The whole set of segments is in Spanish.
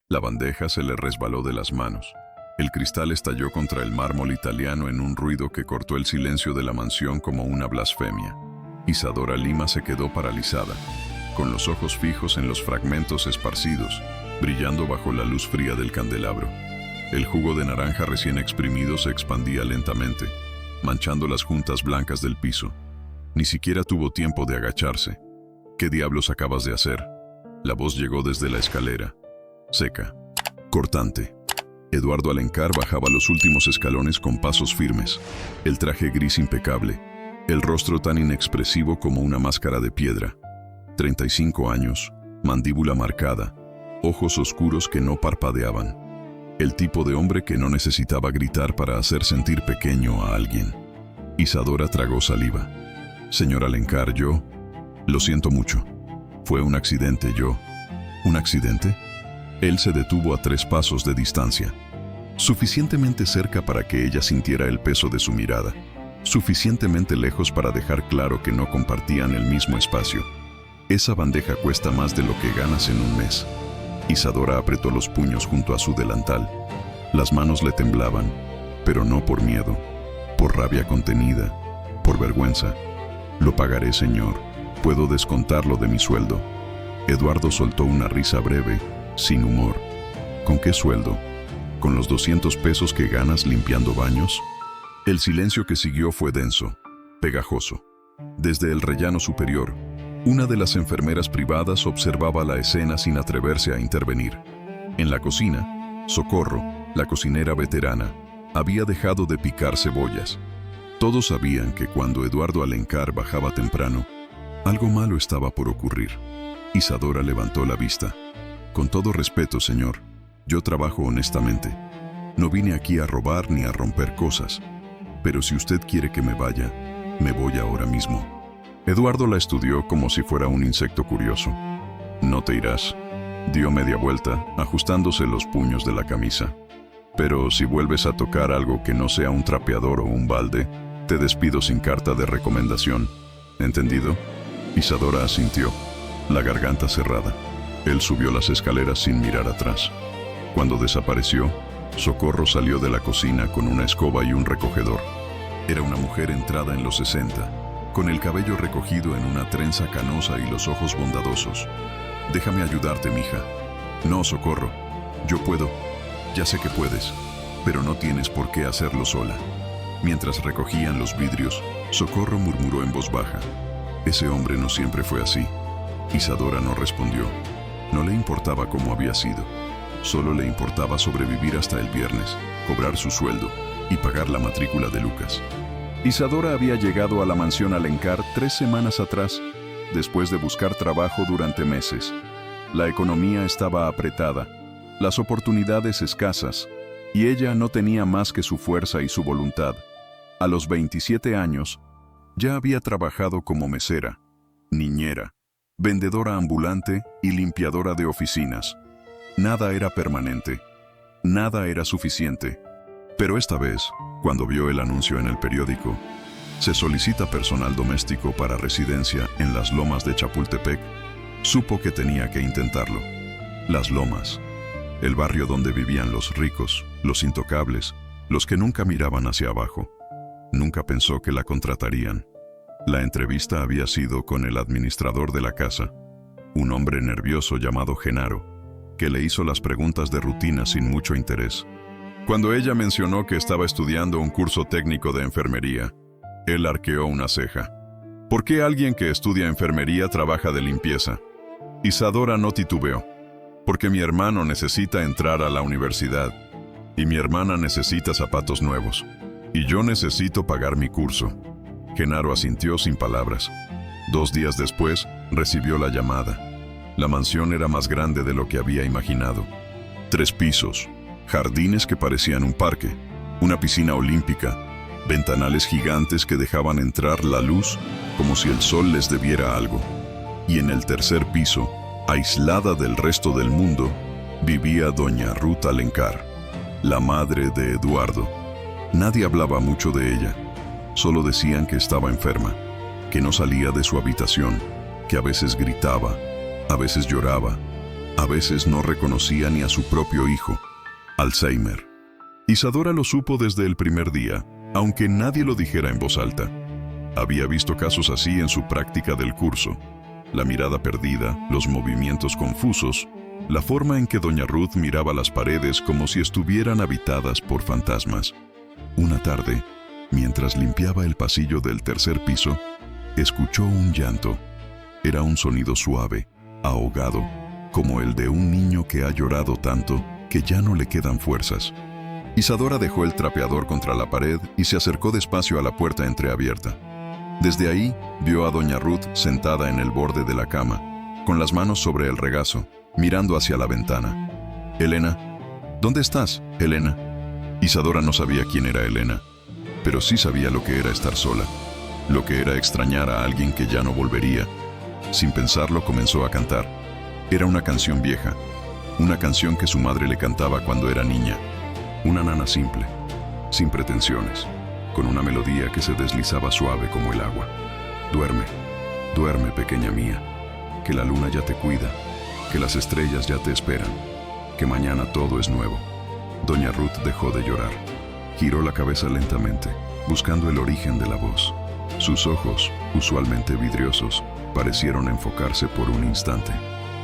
La bandeja se le resbaló de las manos. El cristal estalló contra el mármol italiano en un ruido que cortó el silencio de la mansión como una blasfemia. Isadora Lima se quedó paralizada, con los ojos fijos en los fragmentos esparcidos, brillando bajo la luz fría del candelabro. El jugo de naranja recién exprimido se expandía lentamente, manchando las juntas blancas del piso. Ni siquiera tuvo tiempo de agacharse. ¿Qué diablos acabas de hacer? La voz llegó desde la escalera, seca, cortante. Eduardo Alencar bajaba los últimos escalones con pasos firmes, el traje gris impecable, el rostro tan inexpresivo como una máscara de piedra. 35 años, mandíbula marcada, ojos oscuros que no parpadeaban. El tipo de hombre que no necesitaba gritar para hacer sentir pequeño a alguien. Isadora tragó saliva. Señor Alencar, yo... Lo siento mucho. Fue un accidente, yo... ¿Un accidente? Él se detuvo a 3 pasos de distancia. Suficientemente cerca para que ella sintiera el peso de su mirada. Suficientemente lejos para dejar claro que no compartían el mismo espacio. Esa bandeja cuesta más de lo que ganas en un mes. Isadora apretó los puños junto a su delantal. Las manos le temblaban, pero no por miedo, por rabia contenida, por vergüenza. Lo pagaré, señor. Puedo descontarlo de mi sueldo. Eduardo soltó una risa breve, sin humor. ¿Con qué sueldo? ¿Con los 200 pesos que ganas limpiando baños? El silencio que siguió fue denso, pegajoso. Desde el rellano superior, una de las enfermeras privadas observaba la escena sin atreverse a intervenir. En la cocina, Socorro, la cocinera veterana, había dejado de picar cebollas. Todos sabían que cuando Eduardo Alencar bajaba temprano, algo malo estaba por ocurrir. Isadora levantó la vista. Con todo respeto, señor, yo trabajo honestamente. No vine aquí a robar ni a romper cosas. Pero si usted quiere que me vaya, me voy ahora mismo. Eduardo la estudió como si fuera un insecto curioso. No te irás. Dio media vuelta, ajustándose los puños de la camisa. Pero si vuelves a tocar algo que no sea un trapeador o un balde, te despido sin carta de recomendación. ¿Entendido? Isadora asintió, la garganta cerrada. Él subió las escaleras sin mirar atrás. Cuando desapareció, Socorro salió de la cocina con una escoba y un recogedor. Era una mujer entrada en los 60, con el cabello recogido en una trenza canosa y los ojos bondadosos. Déjame ayudarte, mija. No, Socorro. Yo puedo. Ya sé que puedes, pero no tienes por qué hacerlo sola. Mientras recogían los vidrios, Socorro murmuró en voz baja. Ese hombre no siempre fue así. Isadora no respondió. No le importaba cómo había sido. Solo le importaba sobrevivir hasta el viernes, cobrar su sueldo y pagar la matrícula de Lucas. Isadora había llegado a la mansión Alencar 3 semanas atrás, después de buscar trabajo durante meses. La economía estaba apretada, las oportunidades escasas, y ella no tenía más que su fuerza y su voluntad. A los 27 años, ya había trabajado como mesera, niñera, vendedora ambulante y limpiadora de oficinas. Nada era permanente, nada era suficiente. Pero esta vez, cuando vio el anuncio en el periódico, se solicita personal doméstico para residencia en las Lomas de Chapultepec, supo que tenía que intentarlo. Las Lomas, el barrio donde vivían los ricos, los intocables, los que nunca miraban hacia abajo. Nunca pensó que la contratarían. La entrevista había sido con el administrador de la casa, un hombre nervioso llamado Genaro, que le hizo las preguntas de rutina sin mucho interés. Cuando ella mencionó que estaba estudiando un curso técnico de enfermería, él arqueó una ceja. ¿Por qué alguien que estudia enfermería trabaja de limpieza? Isadora no titubeó. Porque mi hermano necesita entrar a la universidad, y mi hermana necesita zapatos nuevos, y yo necesito pagar mi curso. Genaro asintió sin palabras. 2 días después, recibió la llamada. La mansión era más grande de lo que había imaginado. 3 pisos, jardines que parecían un parque, una piscina olímpica, ventanales gigantes que dejaban entrar la luz como si el sol les debiera algo. Y en el 3er piso, aislada del resto del mundo, vivía doña Ruth Alencar, la madre de Eduardo. Nadie hablaba mucho de ella, solo decían que estaba enferma, que no salía de su habitación, que a veces gritaba, a veces lloraba, A veces no reconocía ni a su propio hijo. Alzheimer. Isadora lo supo desde el primer día, aunque nadie lo dijera en voz alta. Había visto casos así en su práctica del curso. La mirada perdida, los movimientos confusos, la forma en que doña Ruth miraba las paredes como si estuvieran habitadas por fantasmas. Una tarde, mientras limpiaba el pasillo del tercer piso, escuchó un llanto. Era un sonido suave, ahogado, como el de un niño que ha llorado tanto que ya no le quedan fuerzas. Isadora dejó el trapeador contra la pared y se acercó despacio a la puerta entreabierta. Desde ahí, vio a doña Ruth sentada en el borde de la cama, con las manos sobre el regazo, mirando hacia la ventana. «Elena, ¿dónde estás, Elena?» Isadora no sabía quién era Elena, pero sí sabía lo que era estar sola, lo que era extrañar a alguien que ya no volvería. Sin pensarlo, comenzó a cantar. Era una canción vieja, una canción que su madre le cantaba cuando era niña. Una nana simple, sin pretensiones, con una melodía que se deslizaba suave como el agua. Duerme, duerme, pequeña mía, que la luna ya te cuida, que las estrellas ya te esperan, que mañana todo es nuevo. Doña Ruth dejó de llorar. Giró la cabeza lentamente, buscando el origen de la voz. Sus ojos, usualmente vidriosos, parecieron enfocarse por un instante.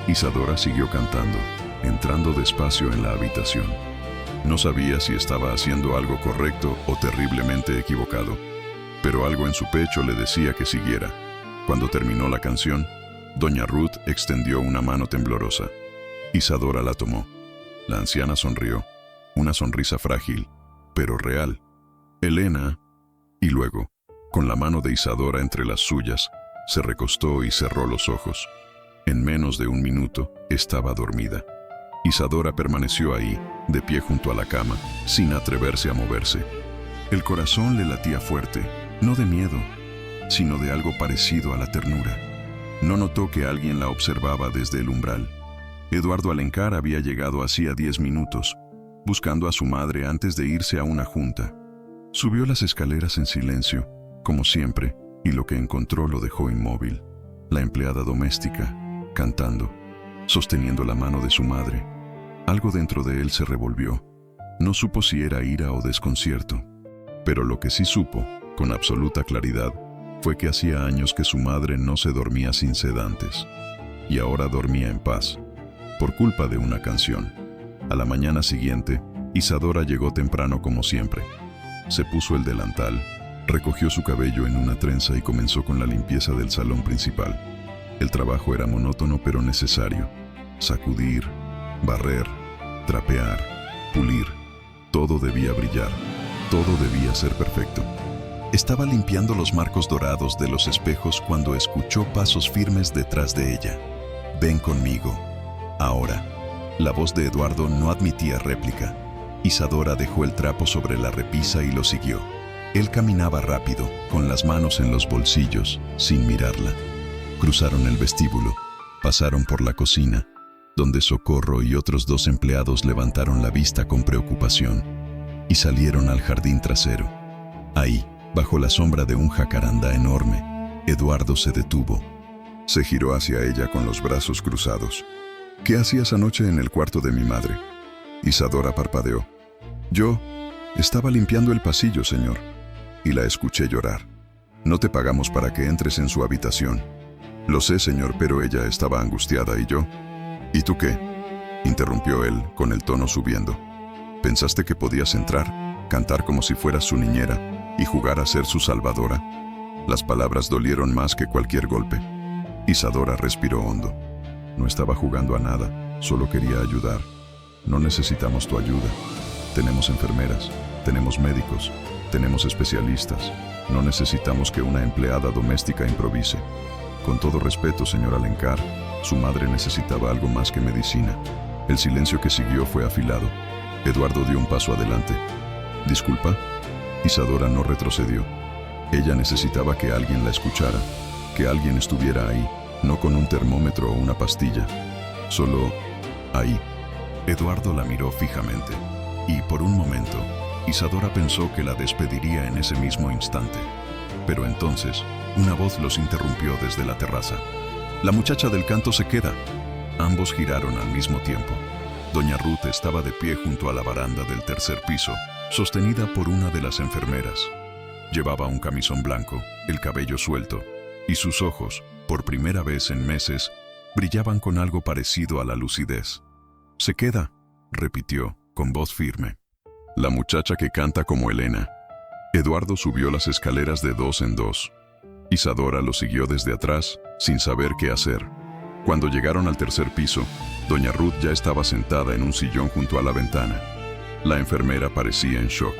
Isadora siguió cantando, entrando despacio en la habitación. No sabía si estaba haciendo algo correcto o terriblemente equivocado, pero algo en su pecho le decía que siguiera. Cuando terminó la canción, doña Ruth extendió una mano temblorosa. Isadora la tomó. La anciana sonrió, una sonrisa frágil, pero real. «Elena», y luego, con la mano de Isadora entre las suyas, se recostó y cerró los ojos. En menos de un minuto, estaba dormida. Isadora permaneció ahí, de pie junto a la cama, sin atreverse a moverse. El corazón le latía fuerte, no de miedo, sino de algo parecido a la ternura. No notó que alguien la observaba desde el umbral. Eduardo Alencar había llegado hacía 10 minutos, buscando a su madre antes de irse a una junta. Subió las escaleras en silencio, como siempre, y lo que encontró lo dejó inmóvil. La empleada doméstica, cantando, sosteniendo la mano de su madre. Algo dentro de él se revolvió. No supo si era ira o desconcierto. Pero lo que sí supo, con absoluta claridad, fue que hacía años que su madre no se dormía sin sedantes. Y ahora dormía en paz, por culpa de una canción. A la mañana siguiente, Isadora llegó temprano como siempre. Se puso el delantal, recogió su cabello en una trenza y comenzó con la limpieza del salón principal. El trabajo era monótono pero necesario. Sacudir, barrer, trapear, pulir. Todo debía brillar, todo debía ser perfecto. Estaba limpiando los marcos dorados de los espejos cuando escuchó pasos firmes detrás de ella. «Ven conmigo, ahora». La voz de Eduardo no admitía réplica. Isadora dejó el trapo sobre la repisa y lo siguió. Él caminaba rápido, con las manos en los bolsillos, sin mirarla. Cruzaron el vestíbulo, pasaron por la cocina, donde Socorro y otros 2 empleados levantaron la vista con preocupación, y salieron al jardín trasero. Ahí, bajo la sombra de un jacarandá enorme, Eduardo se detuvo. Se giró hacia ella con los brazos cruzados. «¿Qué hacías anoche en el cuarto de mi madre?» Isadora parpadeó. «Yo estaba limpiando el pasillo, señor, y la escuché llorar. No te pagamos para que entres en su habitación». «Lo sé, señor, pero ella estaba angustiada y yo». «¿Y tú qué?», interrumpió él, con el tono subiendo. «¿Pensaste que podías entrar, cantar como si fueras su niñera y jugar a ser su salvadora?» Las palabras dolieron más que cualquier golpe. Isadora respiró hondo. «No estaba jugando a nada, solo quería ayudar. No necesitamos tu ayuda. Tenemos enfermeras, tenemos médicos, tenemos especialistas. No necesitamos que una empleada doméstica improvise. Con todo respeto, señor Alencar, su madre necesitaba algo más que medicina». El silencio que siguió fue afilado. Eduardo dio un paso adelante. «¿Disculpa?» Isadora no retrocedió. Ella necesitaba que alguien la escuchara, que alguien estuviera ahí, no con un termómetro o una pastilla, solo ahí. Eduardo la miró fijamente, y por un momento, Isadora pensó que la despediría en ese mismo instante. Pero entonces, una voz los interrumpió desde la terraza. «La muchacha del canto se queda». Ambos giraron al mismo tiempo. Doña Ruth estaba de pie junto a la baranda del tercer piso, sostenida por una de las enfermeras. Llevaba un camisón blanco, el cabello suelto, y sus ojos, por primera vez en meses, brillaban con algo parecido a la lucidez. «Se queda», repitió, con voz firme. «La muchacha que canta como Elena». Eduardo subió las escaleras de dos en dos. Isadora lo siguió desde atrás, sin saber qué hacer. Cuando llegaron al tercer piso, doña Ruth ya estaba sentada en un sillón junto a la ventana. La enfermera parecía en shock.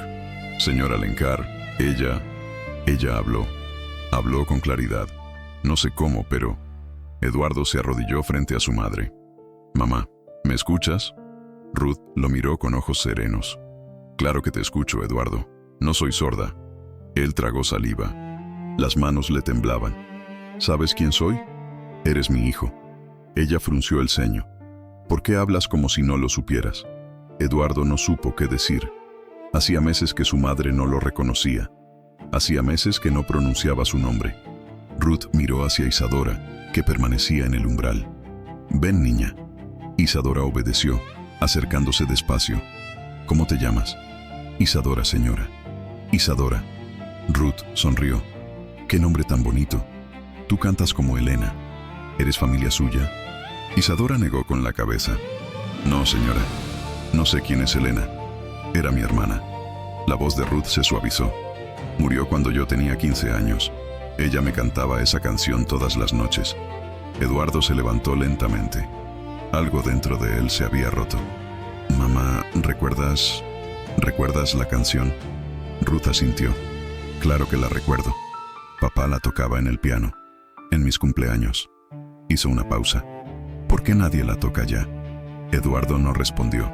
«Señora Alencar, ella habló. Habló con claridad. No sé cómo, pero...» Eduardo se arrodilló frente a su madre. «Mamá, ¿me escuchas?» Ruth lo miró con ojos serenos. «Claro que te escucho, Eduardo. No soy sorda». Él tragó saliva. Las manos le temblaban. «¿Sabes quién soy? Eres mi hijo». Ella frunció el ceño. «¿Por qué hablas como si no lo supieras?» Eduardo no supo qué decir. Hacía meses que su madre no lo reconocía. Hacía meses que no pronunciaba su nombre. Ruth miró hacia Isadora, que permanecía en el umbral. «Ven, niña». Isadora obedeció, acercándose despacio. «¿Cómo te llamas?» «Isadora, señora». «Isadora». Ruth sonrió. «Qué nombre tan bonito. Tú cantas como Elena. ¿Eres familia suya?» Isadora negó con la cabeza. «No, señora. No sé quién es Elena. Era mi hermana». La voz de Ruth se suavizó. «Murió cuando yo tenía 15 años. Ella me cantaba esa canción todas las noches». Eduardo se levantó lentamente. Algo dentro de él se había roto. «Mamá, ¿recuerdas la canción?» Ruth asintió. «Claro que la recuerdo. Papá la tocaba en el piano. En mis cumpleaños». Hizo una pausa. «¿Por qué nadie la toca ya?» Eduardo no respondió.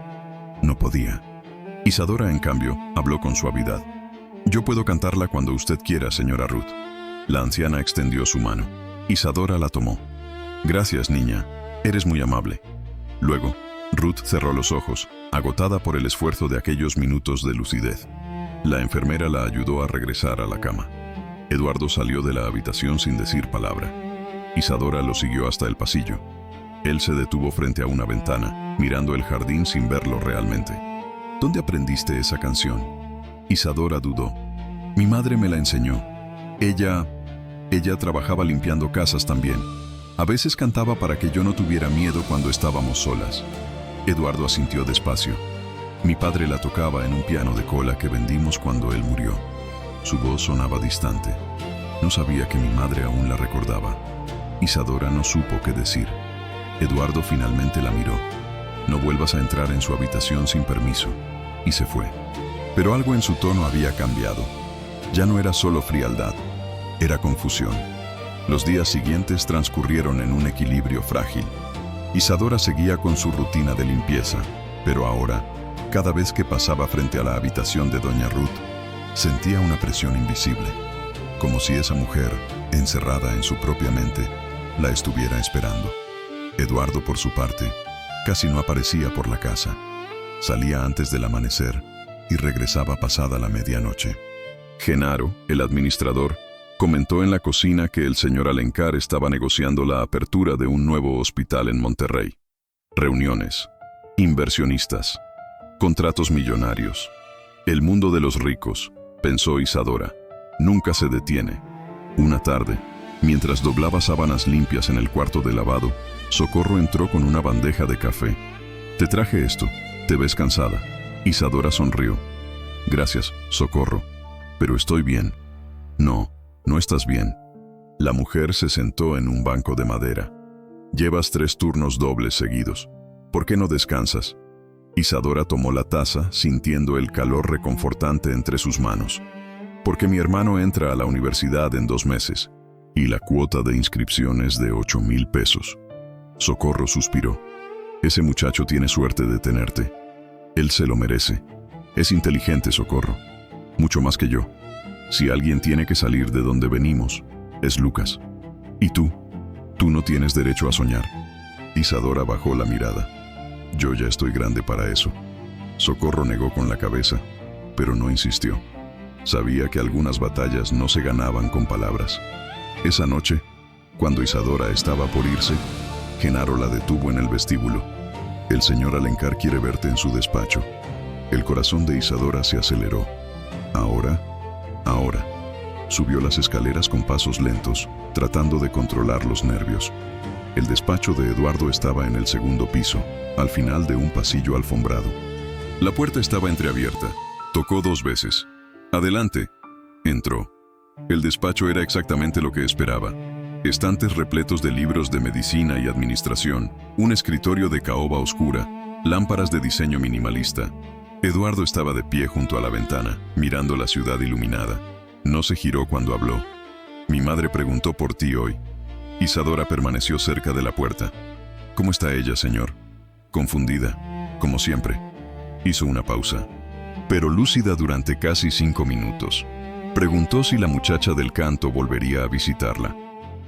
No podía. Isadora, en cambio, habló con suavidad. «Yo puedo cantarla cuando usted quiera, señora Ruth». La anciana extendió su mano. Isadora la tomó. «Gracias, niña. Eres muy amable». Luego, Ruth cerró los ojos, agotada por el esfuerzo de aquellos minutos de lucidez. La enfermera la ayudó a regresar a la cama. Eduardo salió de la habitación sin decir palabra. Isadora lo siguió hasta el pasillo. Él se detuvo frente a una ventana, mirando el jardín sin verlo realmente. «¿Dónde aprendiste esa canción?» Isadora dudó. «Mi madre me la enseñó. Ella trabajaba limpiando casas también. A veces cantaba para que yo no tuviera miedo cuando estábamos solas». Eduardo asintió despacio. «Mi padre la tocaba en un piano de cola que vendimos cuando él murió». Su voz sonaba distante. No sabía que mi madre aún la recordaba. Isadora no supo qué decir. Eduardo finalmente la miró. «No vuelvas a entrar en su habitación sin permiso». Y se fue. Pero algo en su tono había cambiado. Ya no era solo frialdad, era confusión. Los días siguientes transcurrieron en un equilibrio frágil. Isadora seguía con su rutina de limpieza, pero ahora, cada vez que pasaba frente a la habitación de doña Ruth, sentía una presión invisible, como si esa mujer, encerrada en su propia mente, la estuviera esperando. Eduardo, por su parte, casi no aparecía por la casa. Salía antes del amanecer y regresaba pasada la medianoche. Genaro, el administrador, comentó en la cocina que el señor Alencar estaba negociando la apertura de un nuevo hospital en Monterrey. Reuniones, inversionistas, contratos millonarios. El mundo de los ricos, pensó Isadora, nunca se detiene. Una tarde, mientras doblaba sábanas limpias en el cuarto de lavado, Socorro entró con una bandeja de café. «Te traje esto. ¿Te ves cansada?» Isadora sonrió. «Gracias, Socorro. Pero estoy bien». «No, no estás bien». La mujer se sentó en un banco de madera. «Llevas 3 turnos dobles seguidos. ¿Por qué no descansas?» Isadora tomó la taza, sintiendo el calor reconfortante entre sus manos. «Porque mi hermano entra a la universidad en 2 meses, y la cuota de inscripción es de 8,000 pesos». Socorro suspiró. «Ese muchacho tiene suerte de tenerte. Él se lo merece. Es inteligente, Socorro. Mucho más que yo. Si alguien tiene que salir de donde venimos, es Lucas. Y tú no tienes derecho a soñar». Isadora bajó la mirada. «Yo ya estoy grande para eso». Socorro negó con la cabeza, pero no insistió. Sabía que algunas batallas no se ganaban con palabras. Esa noche, cuando Isadora estaba por irse, Genaro la detuvo en el vestíbulo. El señor Alencar quiere verte en su despacho. El corazón de Isadora se aceleró. Ahora. Subió las escaleras con pasos lentos, tratando de controlar los nervios. El despacho de Eduardo estaba en el segundo piso, al final de un pasillo alfombrado. La puerta estaba entreabierta. Tocó 2 veces. «Adelante». Entró. El despacho era exactamente lo que esperaba. Estantes repletos de libros de medicina y administración, un escritorio de caoba oscura, lámparas de diseño minimalista. Eduardo estaba de pie junto a la ventana, mirando la ciudad iluminada. No se giró cuando habló. «Mi madre preguntó por ti hoy». Isadora permaneció cerca de la puerta. «¿Cómo está ella, señor?» «Confundida, como siempre». Hizo una pausa, pero lúcida durante casi 5 minutos. Preguntó si la muchacha del canto volvería a visitarla.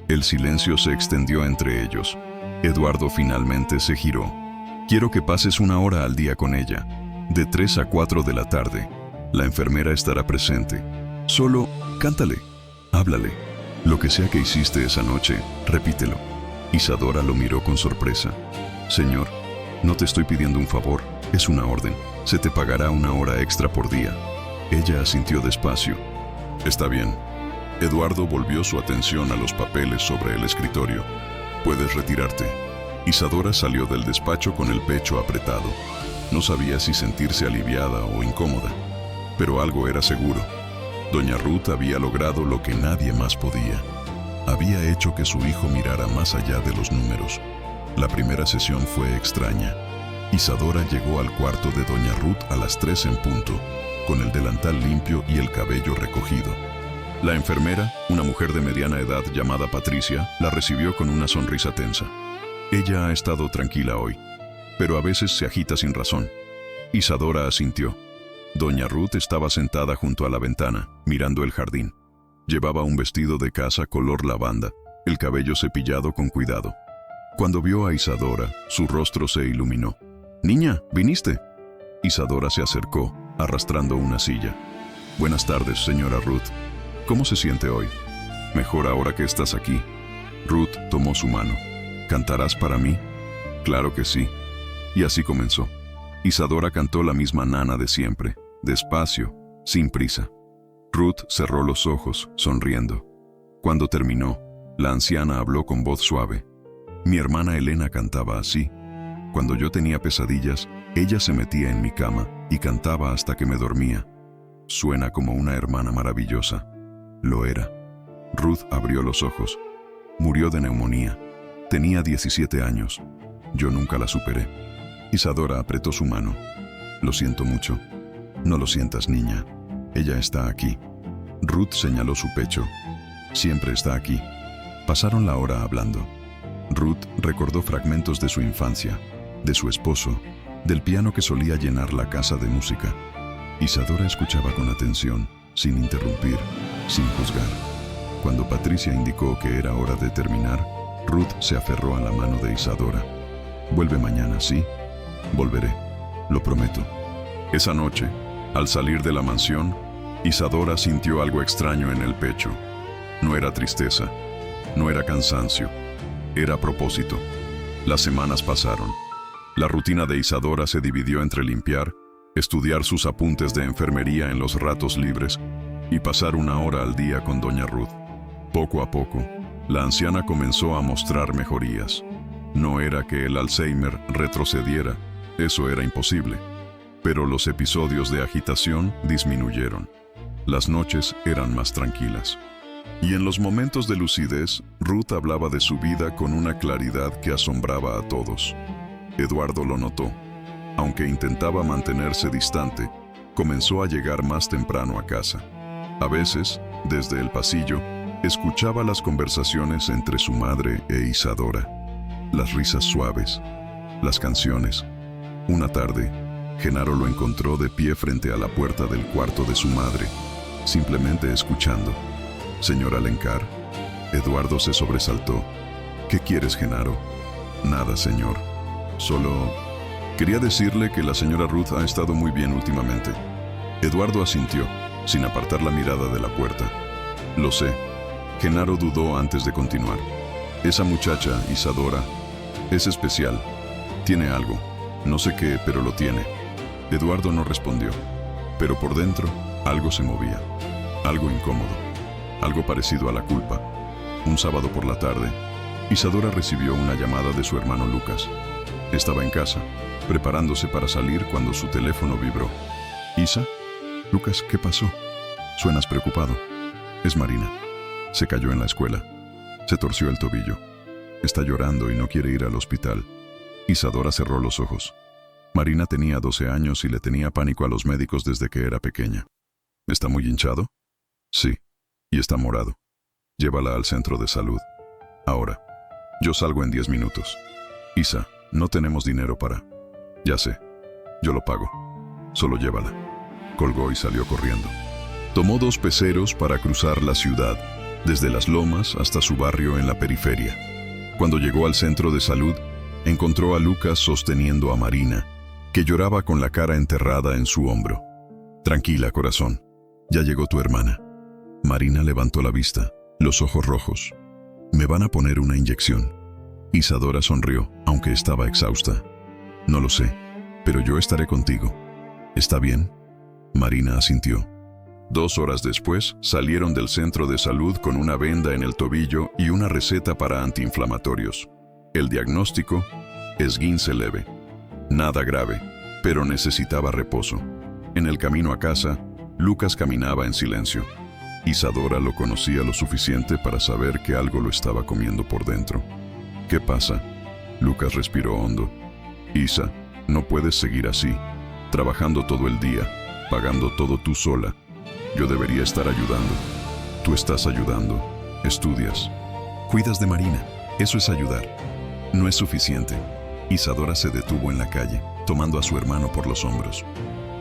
El silencio se extendió entre ellos. Eduardo finalmente se giró. «Quiero que pases 1 hora al día con ella, de 3 a 4 de la tarde. La enfermera estará presente. Solo cántale, háblale. Lo que sea que hiciste esa noche, repítelo». Isadora lo miró con sorpresa. «Señor, no te estoy pidiendo un favor, es una orden. Se te pagará 1 hora extra por día». Ella asintió despacio. «Está bien». Eduardo volvió su atención a los papeles sobre el escritorio. «Puedes retirarte». Isadora salió del despacho con el pecho apretado. No sabía si sentirse aliviada o incómoda, pero algo era seguro. Doña Ruth había logrado lo que nadie más podía. Había hecho que su hijo mirara más allá de los números. La primera sesión fue extraña. Isadora llegó al cuarto de Doña Ruth a las 3 en punto, con el delantal limpio y el cabello recogido. La enfermera, una mujer de mediana edad llamada Patricia, la recibió con una sonrisa tensa. «Ella ha estado tranquila hoy, pero a veces se agita sin razón». Isadora asintió. Doña Ruth estaba sentada junto a la ventana, mirando el jardín. Llevaba un vestido de casa color lavanda, el cabello cepillado con cuidado. Cuando vio a Isadora, su rostro se iluminó. «Niña, ¿viniste?» Isadora se acercó, arrastrando una silla. «Buenas tardes, señora Ruth. ¿Cómo se siente hoy?» «Mejor ahora que estás aquí». Ruth tomó su mano. «¿Cantarás para mí?» «Claro que sí». Y así comenzó. Isadora cantó la misma nana de siempre, despacio, sin prisa. Ruth cerró los ojos, sonriendo. Cuando terminó, la anciana habló con voz suave. «Mi hermana Elena cantaba así. Cuando yo tenía pesadillas, ella se metía en mi cama y cantaba hasta que me dormía. Suena como una hermana maravillosa». Lo era. Ruth abrió los ojos. Murió de neumonía. Tenía 17 años. Yo nunca la superé. Isadora apretó su mano. «Lo siento mucho». «No lo sientas, niña. Ella está aquí». Ruth señaló su pecho. «Siempre está aquí». Pasaron la hora hablando. Ruth recordó fragmentos de su infancia, de su esposo, del piano que solía llenar la casa de música. Isadora escuchaba con atención, sin interrumpir, sin juzgar. Cuando Patricia indicó que era hora de terminar, Ruth se aferró a la mano de Isadora. «Vuelve mañana, ¿sí?» «Volveré, lo prometo». Esa noche, al salir de la mansión, Isadora sintió algo extraño en el pecho. No era tristeza, no era cansancio, era propósito. Las semanas pasaron. La rutina de Isadora se dividió entre limpiar, estudiar sus apuntes de enfermería en los ratos libres y pasar 1 hora al día con Doña Ruth. Poco a poco, la anciana comenzó a mostrar mejorías. No era que el Alzheimer retrocediera, eso era imposible, pero los episodios de agitación disminuyeron. Las noches eran más tranquilas. Y en los momentos de lucidez, Ruth hablaba de su vida con una claridad que asombraba a todos. Eduardo lo notó. Aunque intentaba mantenerse distante, comenzó a llegar más temprano a casa. A veces, desde el pasillo, escuchaba las conversaciones entre su madre e Isadora, las risas suaves, las canciones. Una tarde, Genaro lo encontró de pie frente a la puerta del cuarto de su madre, simplemente escuchando. «Señor Alencar». Eduardo se sobresaltó. «¿Qué quieres, Genaro?» «Nada, señor. Solo quería decirle que la señora Ruth ha estado muy bien últimamente». Eduardo asintió, sin apartar la mirada de la puerta. «Lo sé». Genaro dudó antes de continuar. «Esa muchacha, Isadora, Es especial. Tiene algo. No sé qué, pero lo tiene. Eduardo no respondió, pero por dentro algo se movía. Algo incómodo. Algo parecido a la culpa. Un sábado por la tarde, Isadora recibió una llamada de su hermano Lucas. Estaba en casa, preparándose para salir cuando su teléfono vibró. ¿Isa? Lucas, ¿qué pasó? Suenas preocupado. Es Marina. Se cayó en la escuela. Se torció el tobillo. Está llorando y no quiere ir al hospital. Isadora cerró los ojos. Marina tenía 12 años y le tenía pánico a los médicos desde que era pequeña. ¿Está muy hinchado? Sí, y está morado. Llévala al centro de salud. Ahora. Yo salgo en 10 minutos. Isa, no tenemos dinero para... Ya sé, yo lo pago. Solo llévala. Colgó y salió corriendo. Tomó 2 peceros para cruzar la ciudad, desde las lomas hasta su barrio en la periferia. Cuando llegó al centro de salud, encontró a Lucas sosteniendo a Marina, que lloraba con la cara enterrada en su hombro. Tranquila, corazón. Ya llegó tu hermana. Marina levantó la vista, los ojos rojos. Me van a poner una inyección. Isadora sonrió, aunque estaba exhausta. No lo sé, pero yo estaré contigo. ¿Está bien? Marina asintió. 2 horas después, salieron del centro de salud con una venda en el tobillo y una receta para antiinflamatorios. El diagnóstico: esguince leve. Nada grave, pero necesitaba reposo. En el camino a casa, Lucas caminaba en silencio. Isadora lo conocía lo suficiente para saber que algo lo estaba comiendo por dentro. ¿Qué pasa? Lucas respiró hondo. Isa, no puedes seguir así, trabajando todo el día, pagando todo tú sola. Yo debería estar ayudando. Tú estás ayudando. Estudias. Cuidas de Marina. Eso es ayudar. No es suficiente. Isadora se detuvo en la calle, tomando a su hermano por los hombros.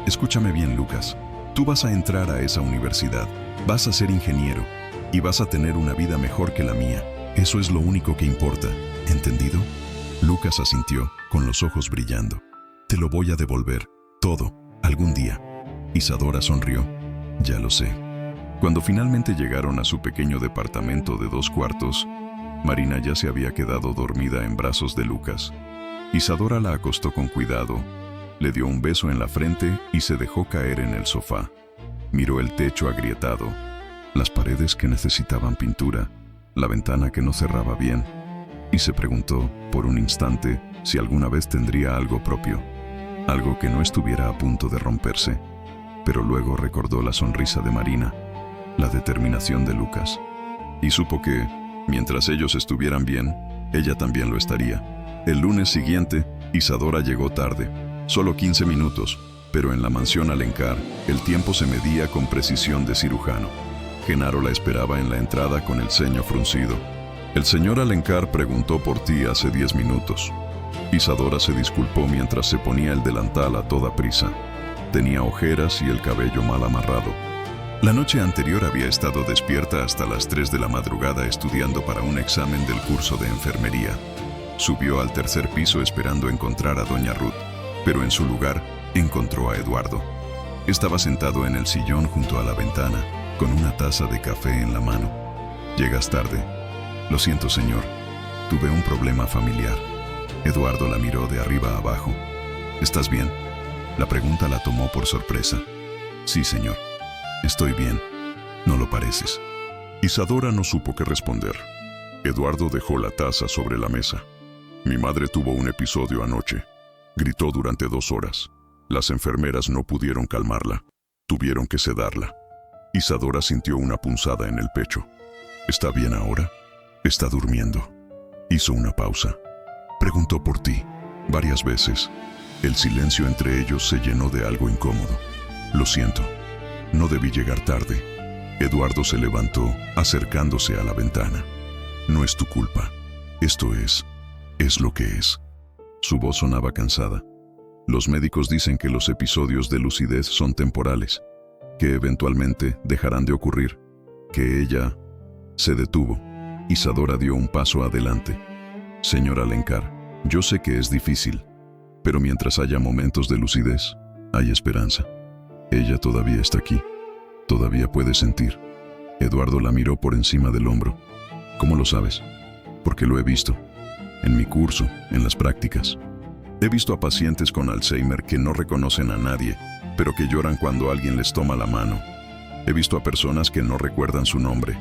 Escúchame bien, Lucas. Tú vas a entrar a esa universidad. Vas a ser ingeniero. Y vas a tener una vida mejor que la mía. Eso es lo único que importa. ¿Entendido? Lucas asintió, con los ojos brillando. Te lo voy a devolver. Todo. Algún día. Isadora sonrió. Ya lo sé. Cuando finalmente llegaron a su pequeño departamento de 2 cuartos, Marina ya se había quedado dormida en brazos de Lucas. Isadora la acostó con cuidado, le dio un beso en la frente y se dejó caer en el sofá. Miró el techo agrietado, las paredes que necesitaban pintura, la ventana que no cerraba bien, y se preguntó, por un instante, si alguna vez tendría algo propio, algo que no estuviera a punto de romperse. Pero luego recordó la sonrisa de Marina, la determinación de Lucas, y supo que, mientras ellos estuvieran bien, ella también lo estaría. El lunes siguiente, Isadora llegó tarde, solo 15 minutos, pero en la mansión Alencar, el tiempo se medía con precisión de cirujano. Genaro la esperaba en la entrada con el ceño fruncido. El señor Alencar preguntó por ti hace 10 minutos. Isadora se disculpó mientras se ponía el delantal a toda prisa. Tenía ojeras y el cabello mal amarrado. La noche anterior había estado despierta hasta las 3 de la madrugada estudiando para un examen del curso de enfermería. Subió al 3er piso esperando encontrar a doña Ruth, pero en su lugar encontró a Eduardo. Estaba sentado en el sillón junto a la ventana, con una taza de café en la mano. Llegas tarde. Lo siento, señor. Tuve un problema familiar. Eduardo la miró de arriba a abajo. ¿Estás bien? La pregunta la tomó por sorpresa. Sí, señor. Estoy bien. No lo pareces. Isadora no supo qué responder. Eduardo dejó la taza sobre la mesa. Mi madre tuvo un episodio anoche. Gritó durante 2 horas. Las enfermeras no pudieron calmarla. Tuvieron que sedarla. Isadora sintió una punzada en el pecho. ¿Está bien ahora? Está durmiendo. Hizo una pausa. Preguntó por ti. Varias veces. El silencio entre ellos se llenó de algo incómodo. Lo siento. No debí llegar tarde. Eduardo se levantó, acercándose a la ventana. No es tu culpa. Esto es lo que es. Su voz sonaba cansada. Los médicos dicen que los episodios de lucidez son temporales, que eventualmente dejarán de ocurrir, que ella se detuvo. Isadora dio un paso adelante. Señor Alencar, yo sé que es difícil, pero mientras haya momentos de lucidez, hay esperanza. Ella todavía está aquí. Todavía puede sentir. Eduardo la miró por encima del hombro. ¿Cómo lo sabes? Porque lo he visto. en mi curso, en las prácticas. He visto a pacientes con Alzheimer que no reconocen a nadie, pero que lloran cuando alguien les toma la mano. He visto a personas que no recuerdan su nombre,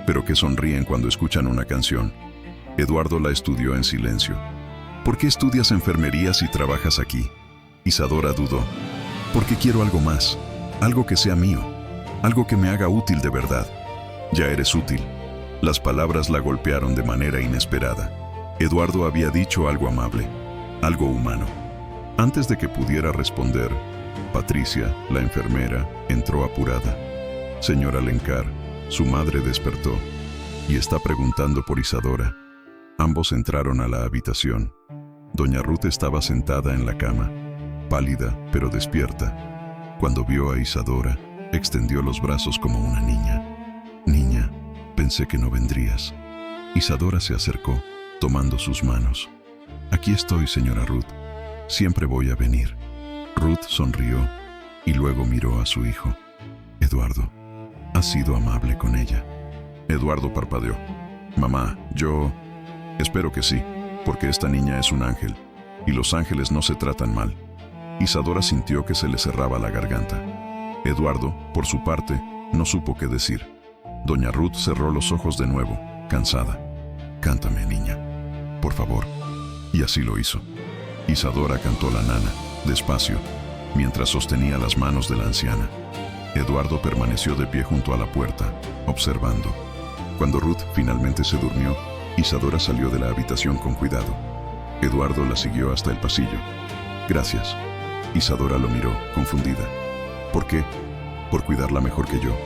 pero que sonríen cuando escuchan una canción. Eduardo la estudió en silencio. ¿Por qué estudias enfermería si trabajas aquí? Isadora dudó. Porque quiero algo más, algo que sea mío, algo que me haga útil de verdad. Ya eres útil. Las palabras la golpearon de manera inesperada. Eduardo había dicho algo amable, algo humano. Antes de que pudiera responder, Patricia, la enfermera, entró apurada. Señora Alencar, su madre despertó y está preguntando por Isadora. Ambos entraron a la habitación. Doña Ruth estaba sentada en la cama, pálida pero despierta. Cuando vio a Isadora, extendió los brazos como una niña. Niña, pensé que no vendrías. Isadora se acercó, tomando sus manos. Aquí estoy, señora Ruth. Siempre voy a venir. Ruth sonrió y luego miró a su hijo. Eduardo, has sido amable con ella. Eduardo parpadeó. Mamá, yo... Espero que sí, porque esta niña es un ángel, y los ángeles no se tratan mal. Isadora sintió que se le cerraba la garganta. Eduardo, por su parte, no supo qué decir. Doña Ruth cerró los ojos de nuevo, cansada. Cántame, niña, por favor. Y así lo hizo. Isadora cantó la nana, despacio, mientras sostenía las manos de la anciana. Eduardo permaneció de pie junto a la puerta, observando. Cuando Ruth finalmente se durmió, Isadora salió de la habitación con cuidado. Eduardo la siguió hasta el pasillo. Gracias. Isadora lo miró, confundida. ¿Por qué? Por cuidarla mejor que yo.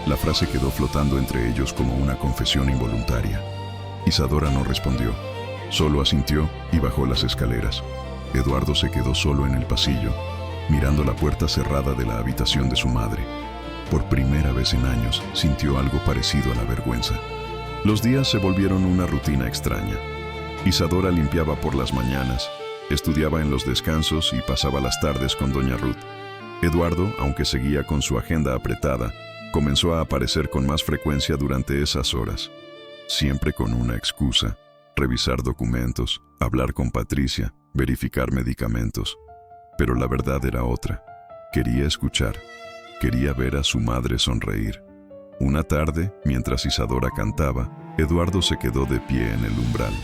La frase quedó flotando entre ellos como una confesión involuntaria. Isadora no respondió, solo asintió y bajó las escaleras. Eduardo se quedó solo en el pasillo, mirando la puerta cerrada de la habitación de su madre. Por primera vez en años sintió algo parecido a la vergüenza. Los días se volvieron una rutina extraña. Isadora limpiaba por las mañanas, estudiaba en los descansos y pasaba las tardes con doña Ruth. Eduardo, aunque seguía con su agenda apretada, comenzó a aparecer con más frecuencia durante esas horas. Siempre con una excusa: revisar documentos, hablar con Patricia, verificar medicamentos. Pero la verdad era otra. Quería escuchar. Quería ver a su madre sonreír. Una tarde, mientras Isadora cantaba, Eduardo se quedó de pie en el umbral.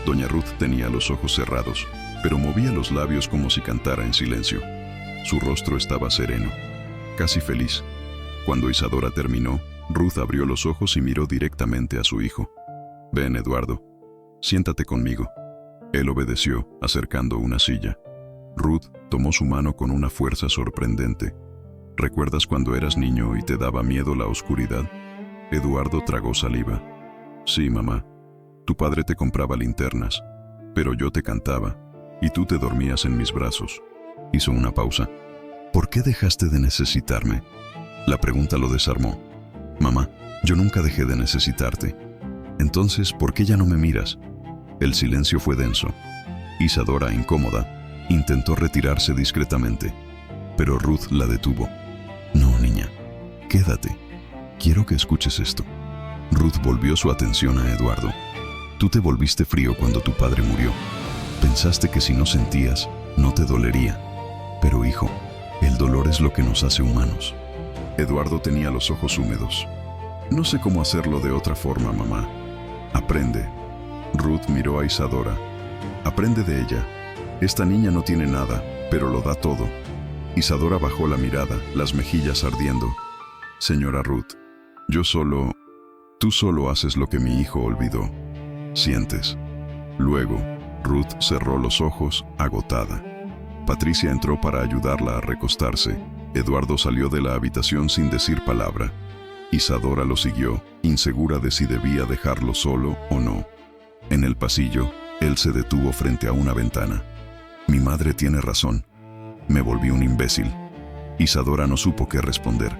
Doña Ruth tenía los ojos cerrados, pero movía los labios como si cantara en silencio. Su rostro estaba sereno, casi feliz. Cuando Isadora terminó, Ruth abrió los ojos y miró directamente a su hijo. «Ven, Eduardo, siéntate conmigo». Él obedeció, acercando una silla. Ruth tomó su mano con una fuerza sorprendente. ¿Recuerdas cuando eras niño y te daba miedo la oscuridad? Eduardo tragó saliva. Sí, mamá. Tu padre te compraba linternas, pero yo te cantaba, y tú te dormías en mis brazos. Hizo una pausa. ¿Por qué dejaste de necesitarme? La pregunta lo desarmó. Mamá, yo nunca dejé de necesitarte. Entonces, ¿por qué ya no me miras? El silencio fue denso. Isadora, incómoda, intentó retirarse discretamente, pero Ruth la detuvo. No, niña, quédate. Quiero que escuches esto. Ruth volvió su atención a Eduardo. Tú te volviste frío cuando tu padre murió. Pensaste que si no sentías, no te dolería. Pero hijo, el dolor es lo que nos hace humanos. Eduardo tenía los ojos húmedos. No sé cómo hacerlo de otra forma, mamá. Aprende. Ruth miró a Isadora. Aprende de ella. Esta niña no tiene nada, pero lo da todo. Isadora bajó la mirada, las mejillas ardiendo. Señora Ruth, tú solo haces lo que mi hijo olvidó. Sientes. Luego, Ruth cerró los ojos, agotada. Patricia entró para ayudarla a recostarse. Eduardo salió de la habitación sin decir palabra. Isadora lo siguió, insegura de si debía dejarlo solo o no. En el pasillo, él se detuvo frente a una ventana. Mi madre tiene razón. Me volví un imbécil. Isadora no supo qué responder.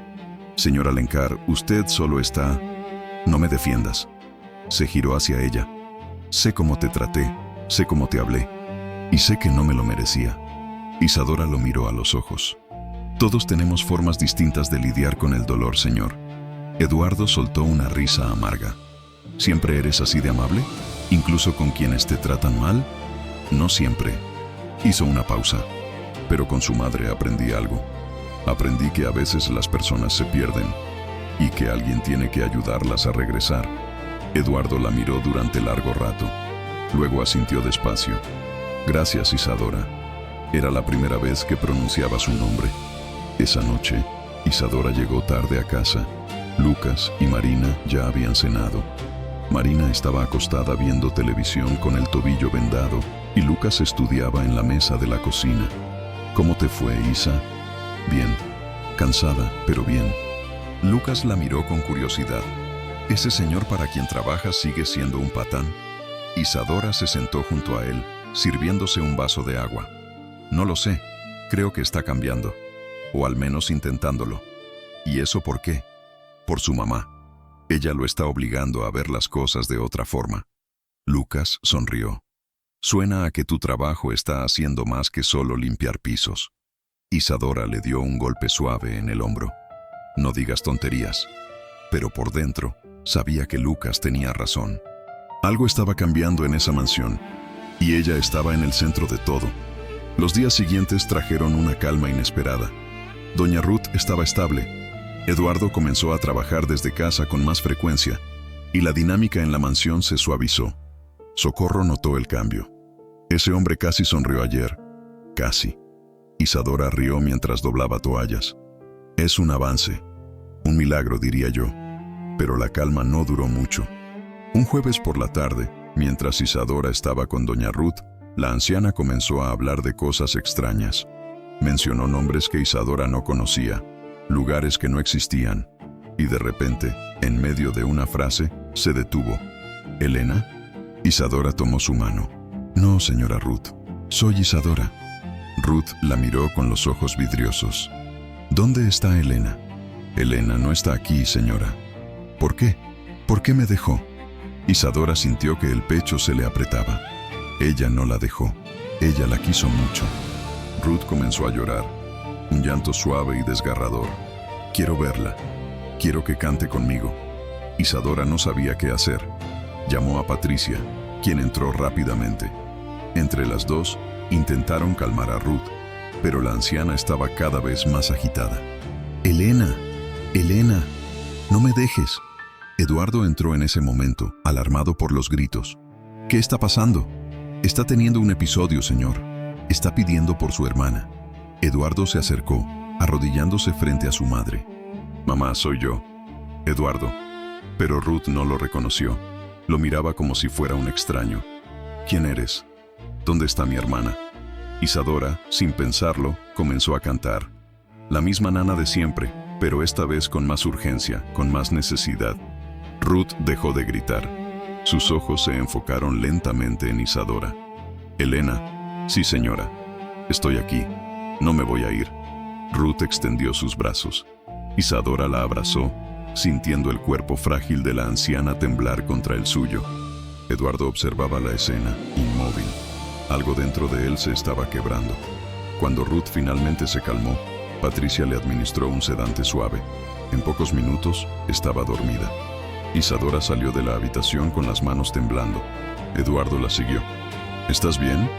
Señora Alencar, usted solo está... No me defiendas. Se giró hacia ella. Sé cómo te traté, sé cómo te hablé, y sé que no me lo merecía. Isadora lo miró a los ojos. Todos tenemos formas distintas de lidiar con el dolor, señor. Eduardo soltó una risa amarga. ¿Siempre eres así de amable? ¿Incluso con quienes te tratan mal? No siempre. Hizo una pausa, pero con su madre aprendí algo. Aprendí que a veces las personas se pierden y que alguien tiene que ayudarlas a regresar. Eduardo la miró durante largo rato. Luego asintió despacio. Gracias, Isadora. Era la primera vez que pronunciaba su nombre. Esa noche, Isadora llegó tarde a casa. Lucas y Marina ya habían cenado. Marina estaba acostada viendo televisión con el tobillo vendado y Lucas estudiaba en la mesa de la cocina. ¿Cómo te fue, Isa? Bien. Cansada, pero bien. Lucas la miró con curiosidad. ¿Ese señor para quien trabajas sigue siendo un patán? Isadora se sentó junto a él, sirviéndose un vaso de agua. No lo sé. Creo que está cambiando. O al menos intentándolo. ¿Y eso por qué? Por su mamá. Ella lo está obligando a ver las cosas de otra forma. Lucas sonrió. Suena a que tu trabajo está haciendo más que solo limpiar pisos. Isadora le dio un golpe suave en el hombro. No digas tonterías. Pero por dentro, sabía que Lucas tenía razón. Algo estaba cambiando en esa mansión, y ella estaba en el centro de todo. Los días siguientes trajeron una calma inesperada. Doña Ruth estaba estable. Eduardo comenzó a trabajar desde casa con más frecuencia, y la dinámica en la mansión se suavizó. Socorro notó el cambio. Ese hombre casi sonrió ayer. Casi. Isadora rió mientras doblaba toallas. Es un avance. Un milagro, diría yo. Pero la calma no duró mucho. Un jueves por la tarde, mientras Isadora estaba con doña Ruth, la anciana comenzó a hablar de cosas extrañas. Mencionó nombres que Isadora no conocía, lugares que no existían, y de repente, en medio de una frase, se detuvo. ¿Elena? Isadora tomó su mano. No, señora Ruth, soy Isadora. Ruth la miró con los ojos vidriosos. ¿Dónde está Elena? Elena no está aquí, señora. ¿Por qué? ¿Por qué me dejó? Isadora sintió que el pecho se le apretaba. Ella no la dejó. Ella la quiso mucho. Ruth comenzó a llorar. Un llanto suave y desgarrador. Quiero verla. Quiero que cante conmigo. Isadora no sabía qué hacer. Llamó a Patricia, quien entró rápidamente. Entre las dos, intentaron calmar a Ruth, pero la anciana estaba cada vez más agitada. «Elena, Elena, no me dejes». Eduardo entró en ese momento, alarmado por los gritos. «¿Qué está pasando?» «Está teniendo un episodio, señor. Está pidiendo por su hermana». Eduardo se acercó, arrodillándose frente a su madre. «Mamá, soy yo, Eduardo». Pero Ruth no lo reconoció. Lo miraba como si fuera un extraño. «¿Quién eres? ¿Dónde está mi hermana?» Isadora, sin pensarlo, comenzó a cantar. La misma nana de siempre, pero esta vez con más urgencia, con más necesidad. Ruth dejó de gritar. Sus ojos se enfocaron lentamente en Isadora. «Elena». «Sí, señora. Estoy aquí. No me voy a ir». Ruth extendió sus brazos. Isadora la abrazó, sintiendo el cuerpo frágil de la anciana temblar contra el suyo. Eduardo observaba la escena, inmóvil. Algo dentro de él se estaba quebrando. Cuando Ruth finalmente se calmó, Patricia le administró un sedante suave. En pocos minutos, estaba dormida. Isadora salió de la habitación con las manos temblando. Eduardo la siguió. «¿Estás bien?»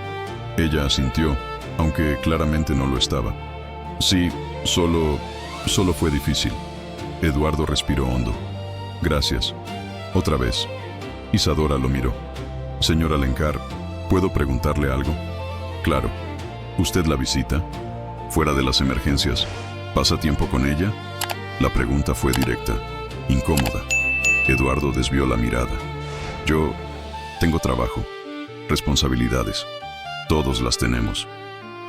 Ella asintió, aunque claramente no lo estaba. «Sí, solo fue difícil». Eduardo respiró hondo. «Gracias. Otra vez». Isadora lo miró. «Señora Alencar, ¿puedo preguntarle algo?» «Claro. ¿Usted la visita? ¿Fuera de las emergencias? ¿Pasa tiempo con ella?» La pregunta fue directa, incómoda. Eduardo desvió la mirada. «Yo tengo trabajo, responsabilidades. Todos las tenemos».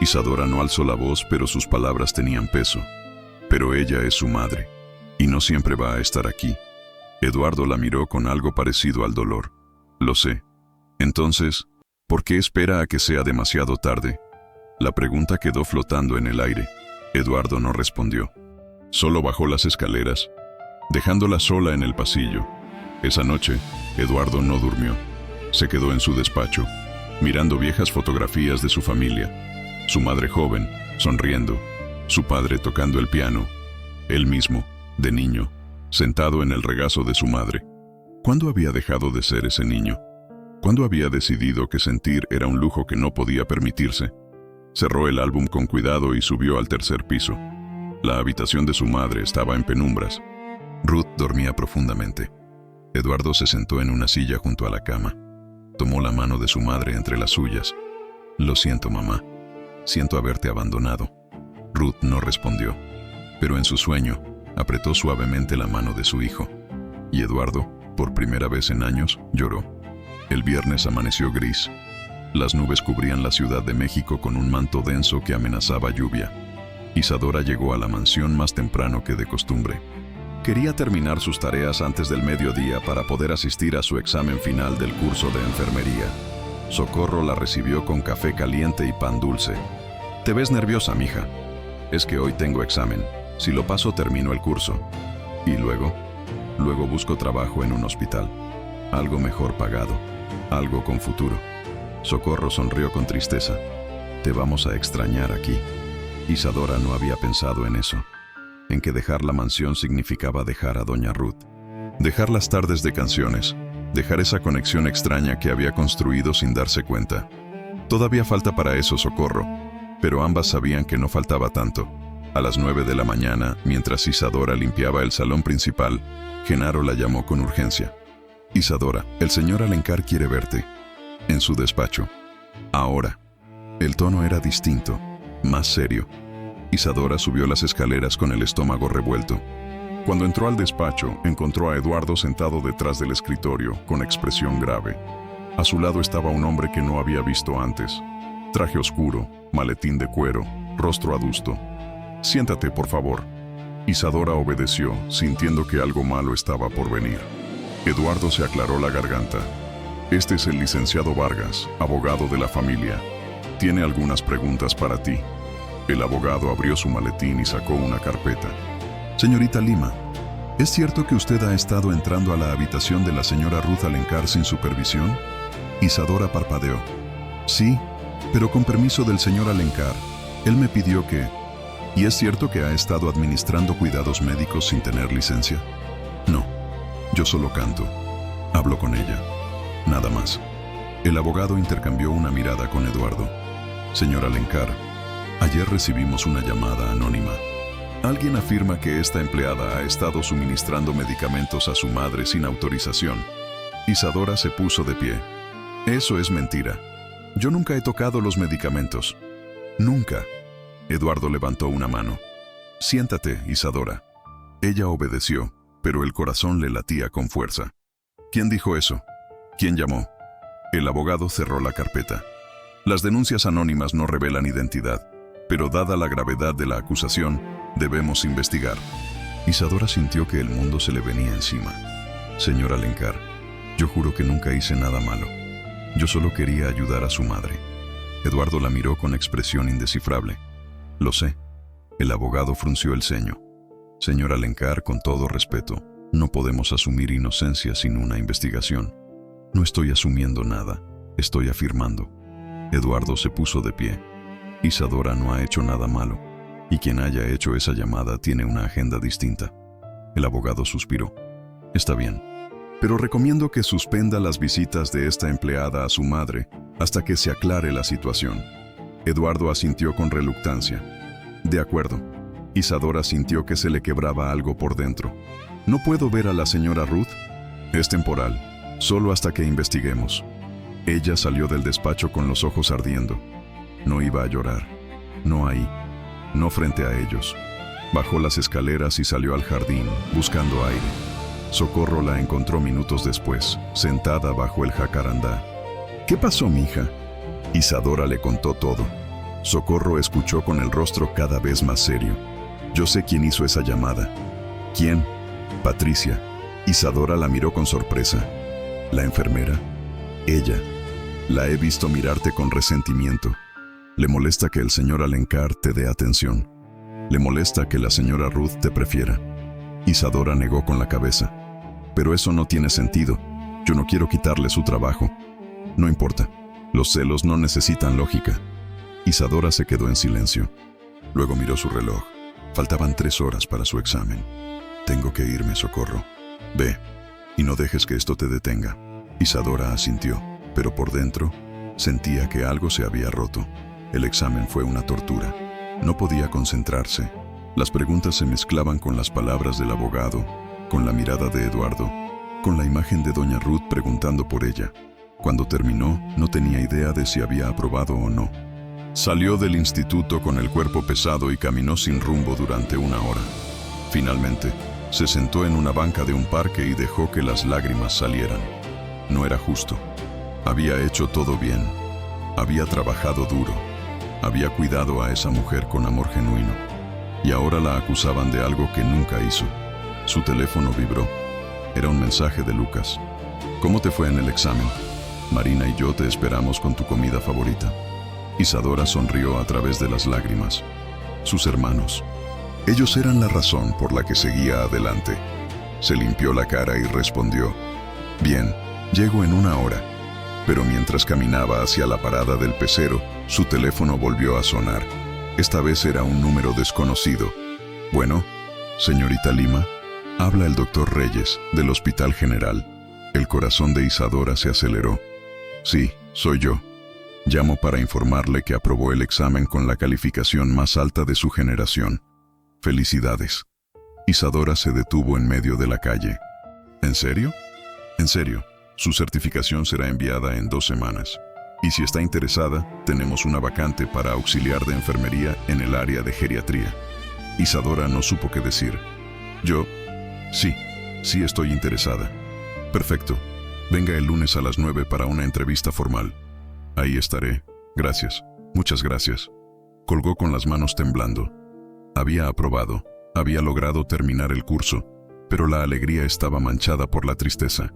Isadora no alzó la voz, pero sus palabras tenían peso. «Pero ella es su madre, y no siempre va a estar aquí». Eduardo la miró con algo parecido al dolor. «Lo sé. Entonces, ¿por qué espera a que sea demasiado tarde?» La pregunta quedó flotando en el aire. Eduardo no respondió. Solo bajó las escaleras, dejándola sola en el pasillo. Esa noche, Eduardo no durmió. Se quedó en su despacho, mirando viejas fotografías de su familia. Su madre joven, sonriendo, su padre tocando el piano, él mismo, de niño, sentado en el regazo de su madre. ¿Cuándo había dejado de ser ese niño? ¿Cuándo había decidido que sentir era un lujo que no podía permitirse? Cerró el álbum con cuidado y subió al tercer piso. La habitación de su madre estaba en penumbras. Ruth dormía profundamente. Eduardo se sentó en una silla junto a la cama. Tomó la mano de su madre entre las suyas. «Lo siento, mamá. Siento haberte abandonado». Ruth no respondió, pero en su sueño apretó suavemente la mano de su hijo. Y Eduardo, por primera vez en años, lloró. El viernes amaneció gris. Las nubes cubrían la Ciudad de México con un manto denso que amenazaba lluvia. Isadora llegó a la mansión más temprano que de costumbre. Quería terminar sus tareas antes del mediodía para poder asistir a su examen final del curso de enfermería. Socorro la recibió con café caliente y pan dulce. «Te ves nerviosa, mija». «Es que hoy tengo examen. Si lo paso, termino el curso. Y luego busco trabajo en un hospital. Algo mejor pagado. Algo con futuro». Socorro sonrió con tristeza. «Te vamos a extrañar aquí». Isadora no había pensado en eso, en que dejar la mansión significaba dejar a doña Ruth. Dejar las tardes de canciones, dejar esa conexión extraña que había construido sin darse cuenta. Todavía falta para eso, Socorro, pero ambas sabían que no faltaba tanto. A las 9 de la mañana, mientras Isadora limpiaba el salón principal, Genaro la llamó con urgencia. «Isadora, el señor Alencar quiere verte». «En su despacho». «Ahora». El tono era distinto, más serio. Isadora subió las escaleras con el estómago revuelto. Cuando entró al despacho, encontró a Eduardo sentado detrás del escritorio, con expresión grave. A su lado estaba un hombre que no había visto antes. Traje oscuro, maletín de cuero, rostro adusto. «Siéntate, por favor». Isadora obedeció, sintiendo que algo malo estaba por venir. Eduardo se aclaró la garganta. «Este es el licenciado Vargas, abogado de la familia. Tiene algunas preguntas para ti». El abogado abrió su maletín y sacó una carpeta. «Señorita Lima, ¿es cierto que usted ha estado entrando a la habitación de la señora Ruth Alencar sin supervisión?» Isadora parpadeó. «Sí, pero con permiso del señor Alencar. Él me pidió que... ¿Y es cierto que ha estado administrando cuidados médicos sin tener licencia?» «No, yo solo canto. Hablo con ella. Nada más». El abogado intercambió una mirada con Eduardo. «Señor Alencar, ayer recibimos una llamada anónima. Alguien afirma que esta empleada ha estado suministrando medicamentos a su madre sin autorización». Isadora se puso de pie. «Eso es mentira. Yo nunca he tocado los medicamentos. Nunca». Eduardo levantó una mano. «Siéntate, Isadora». Ella obedeció, pero el corazón le latía con fuerza. «¿Quién dijo eso? ¿Quién llamó?» El abogado cerró la carpeta. «Las denuncias anónimas no revelan identidad, pero dada la gravedad de la acusación, debemos investigar». Isadora sintió que el mundo se le venía encima. «Señor Alencar, yo juro que nunca hice nada malo. Yo solo quería ayudar a su madre». Eduardo la miró con expresión indescifrable. «Lo sé». El abogado frunció el ceño. «Señor Alencar, con todo respeto, no podemos asumir inocencia sin una investigación». «No estoy asumiendo nada, estoy afirmando». Eduardo se puso de pie. «Isadora no ha hecho nada malo, y quien haya hecho esa llamada tiene una agenda distinta». El abogado suspiró. «Está bien, pero recomiendo que suspenda las visitas de esta empleada a su madre hasta que se aclare la situación». Eduardo asintió con reluctancia. «De acuerdo». Isadora sintió que se le quebraba algo por dentro. «¿No puedo ver a la señora Ruth?» «Es temporal, solo hasta que investiguemos». Ella salió del despacho con los ojos ardiendo. No iba a llorar. No ahí. No frente a ellos. Bajó las escaleras y salió al jardín, buscando aire. Socorro la encontró minutos después, sentada bajo el jacarandá. «¿Qué pasó, mija?» Isadora le contó todo. Socorro escuchó con el rostro cada vez más serio. «Yo sé quién hizo esa llamada». «¿Quién?» «Patricia». Isadora la miró con sorpresa. «¿La enfermera?» «Ella. La he visto mirarte con resentimiento. Le molesta que el señor Alencar te dé atención. Le molesta que la señora Ruth te prefiera». Isadora negó con la cabeza. «Pero eso no tiene sentido. Yo no quiero quitarle su trabajo». «No importa. Los celos no necesitan lógica». Isadora se quedó en silencio. Luego miró su reloj. Faltaban 3 horas para su examen. «Tengo que irme, Socorro. Ve, y no dejes que esto te detenga». Isadora asintió. pero por dentro sentía que algo se había roto. El examen fue una tortura. No podía concentrarse. Las preguntas se mezclaban con las palabras del abogado, con la mirada de Eduardo, con la imagen de doña Ruth preguntando por ella. Cuando terminó, no tenía idea de si había aprobado o no. Salió del instituto con el cuerpo pesado y caminó sin rumbo durante una hora. Finalmente, se sentó en una banca de un parque y dejó que las lágrimas salieran. No era justo. Había hecho todo bien. Había trabajado duro. Había cuidado a esa mujer con amor genuino. Y ahora la acusaban de algo que nunca hizo. Su teléfono vibró. Era un mensaje de Lucas. ¿Cómo te fue en el examen? Marina y yo te esperamos con tu comida favorita. Isadora sonrió a través de las lágrimas. Sus hermanos. Ellos eran la razón por la que seguía adelante. Se limpió la cara y respondió: bien, llego en una hora. Pero mientras caminaba hacia la parada del pecero, su teléfono volvió a sonar. Esta vez era un número desconocido. Bueno, señorita Lima, habla el doctor Reyes, del Hospital General. El corazón de Isadora se aceleró. Sí, soy yo. Llamo para informarle que aprobó el examen con la calificación más alta de su generación. Felicidades. Isadora se detuvo en medio de la calle. ¿En serio? En serio. Su certificación será enviada en 2 semanas. Y si está interesada, tenemos una vacante para auxiliar de enfermería en el área de geriatría. Isadora no supo qué decir. Yo, sí estoy interesada. Perfecto. Venga el lunes a las 9 para una entrevista formal. Ahí estaré. Gracias. Muchas gracias. Colgó con las manos temblando. Había aprobado. Había logrado terminar el curso, pero la alegría estaba manchada por la tristeza,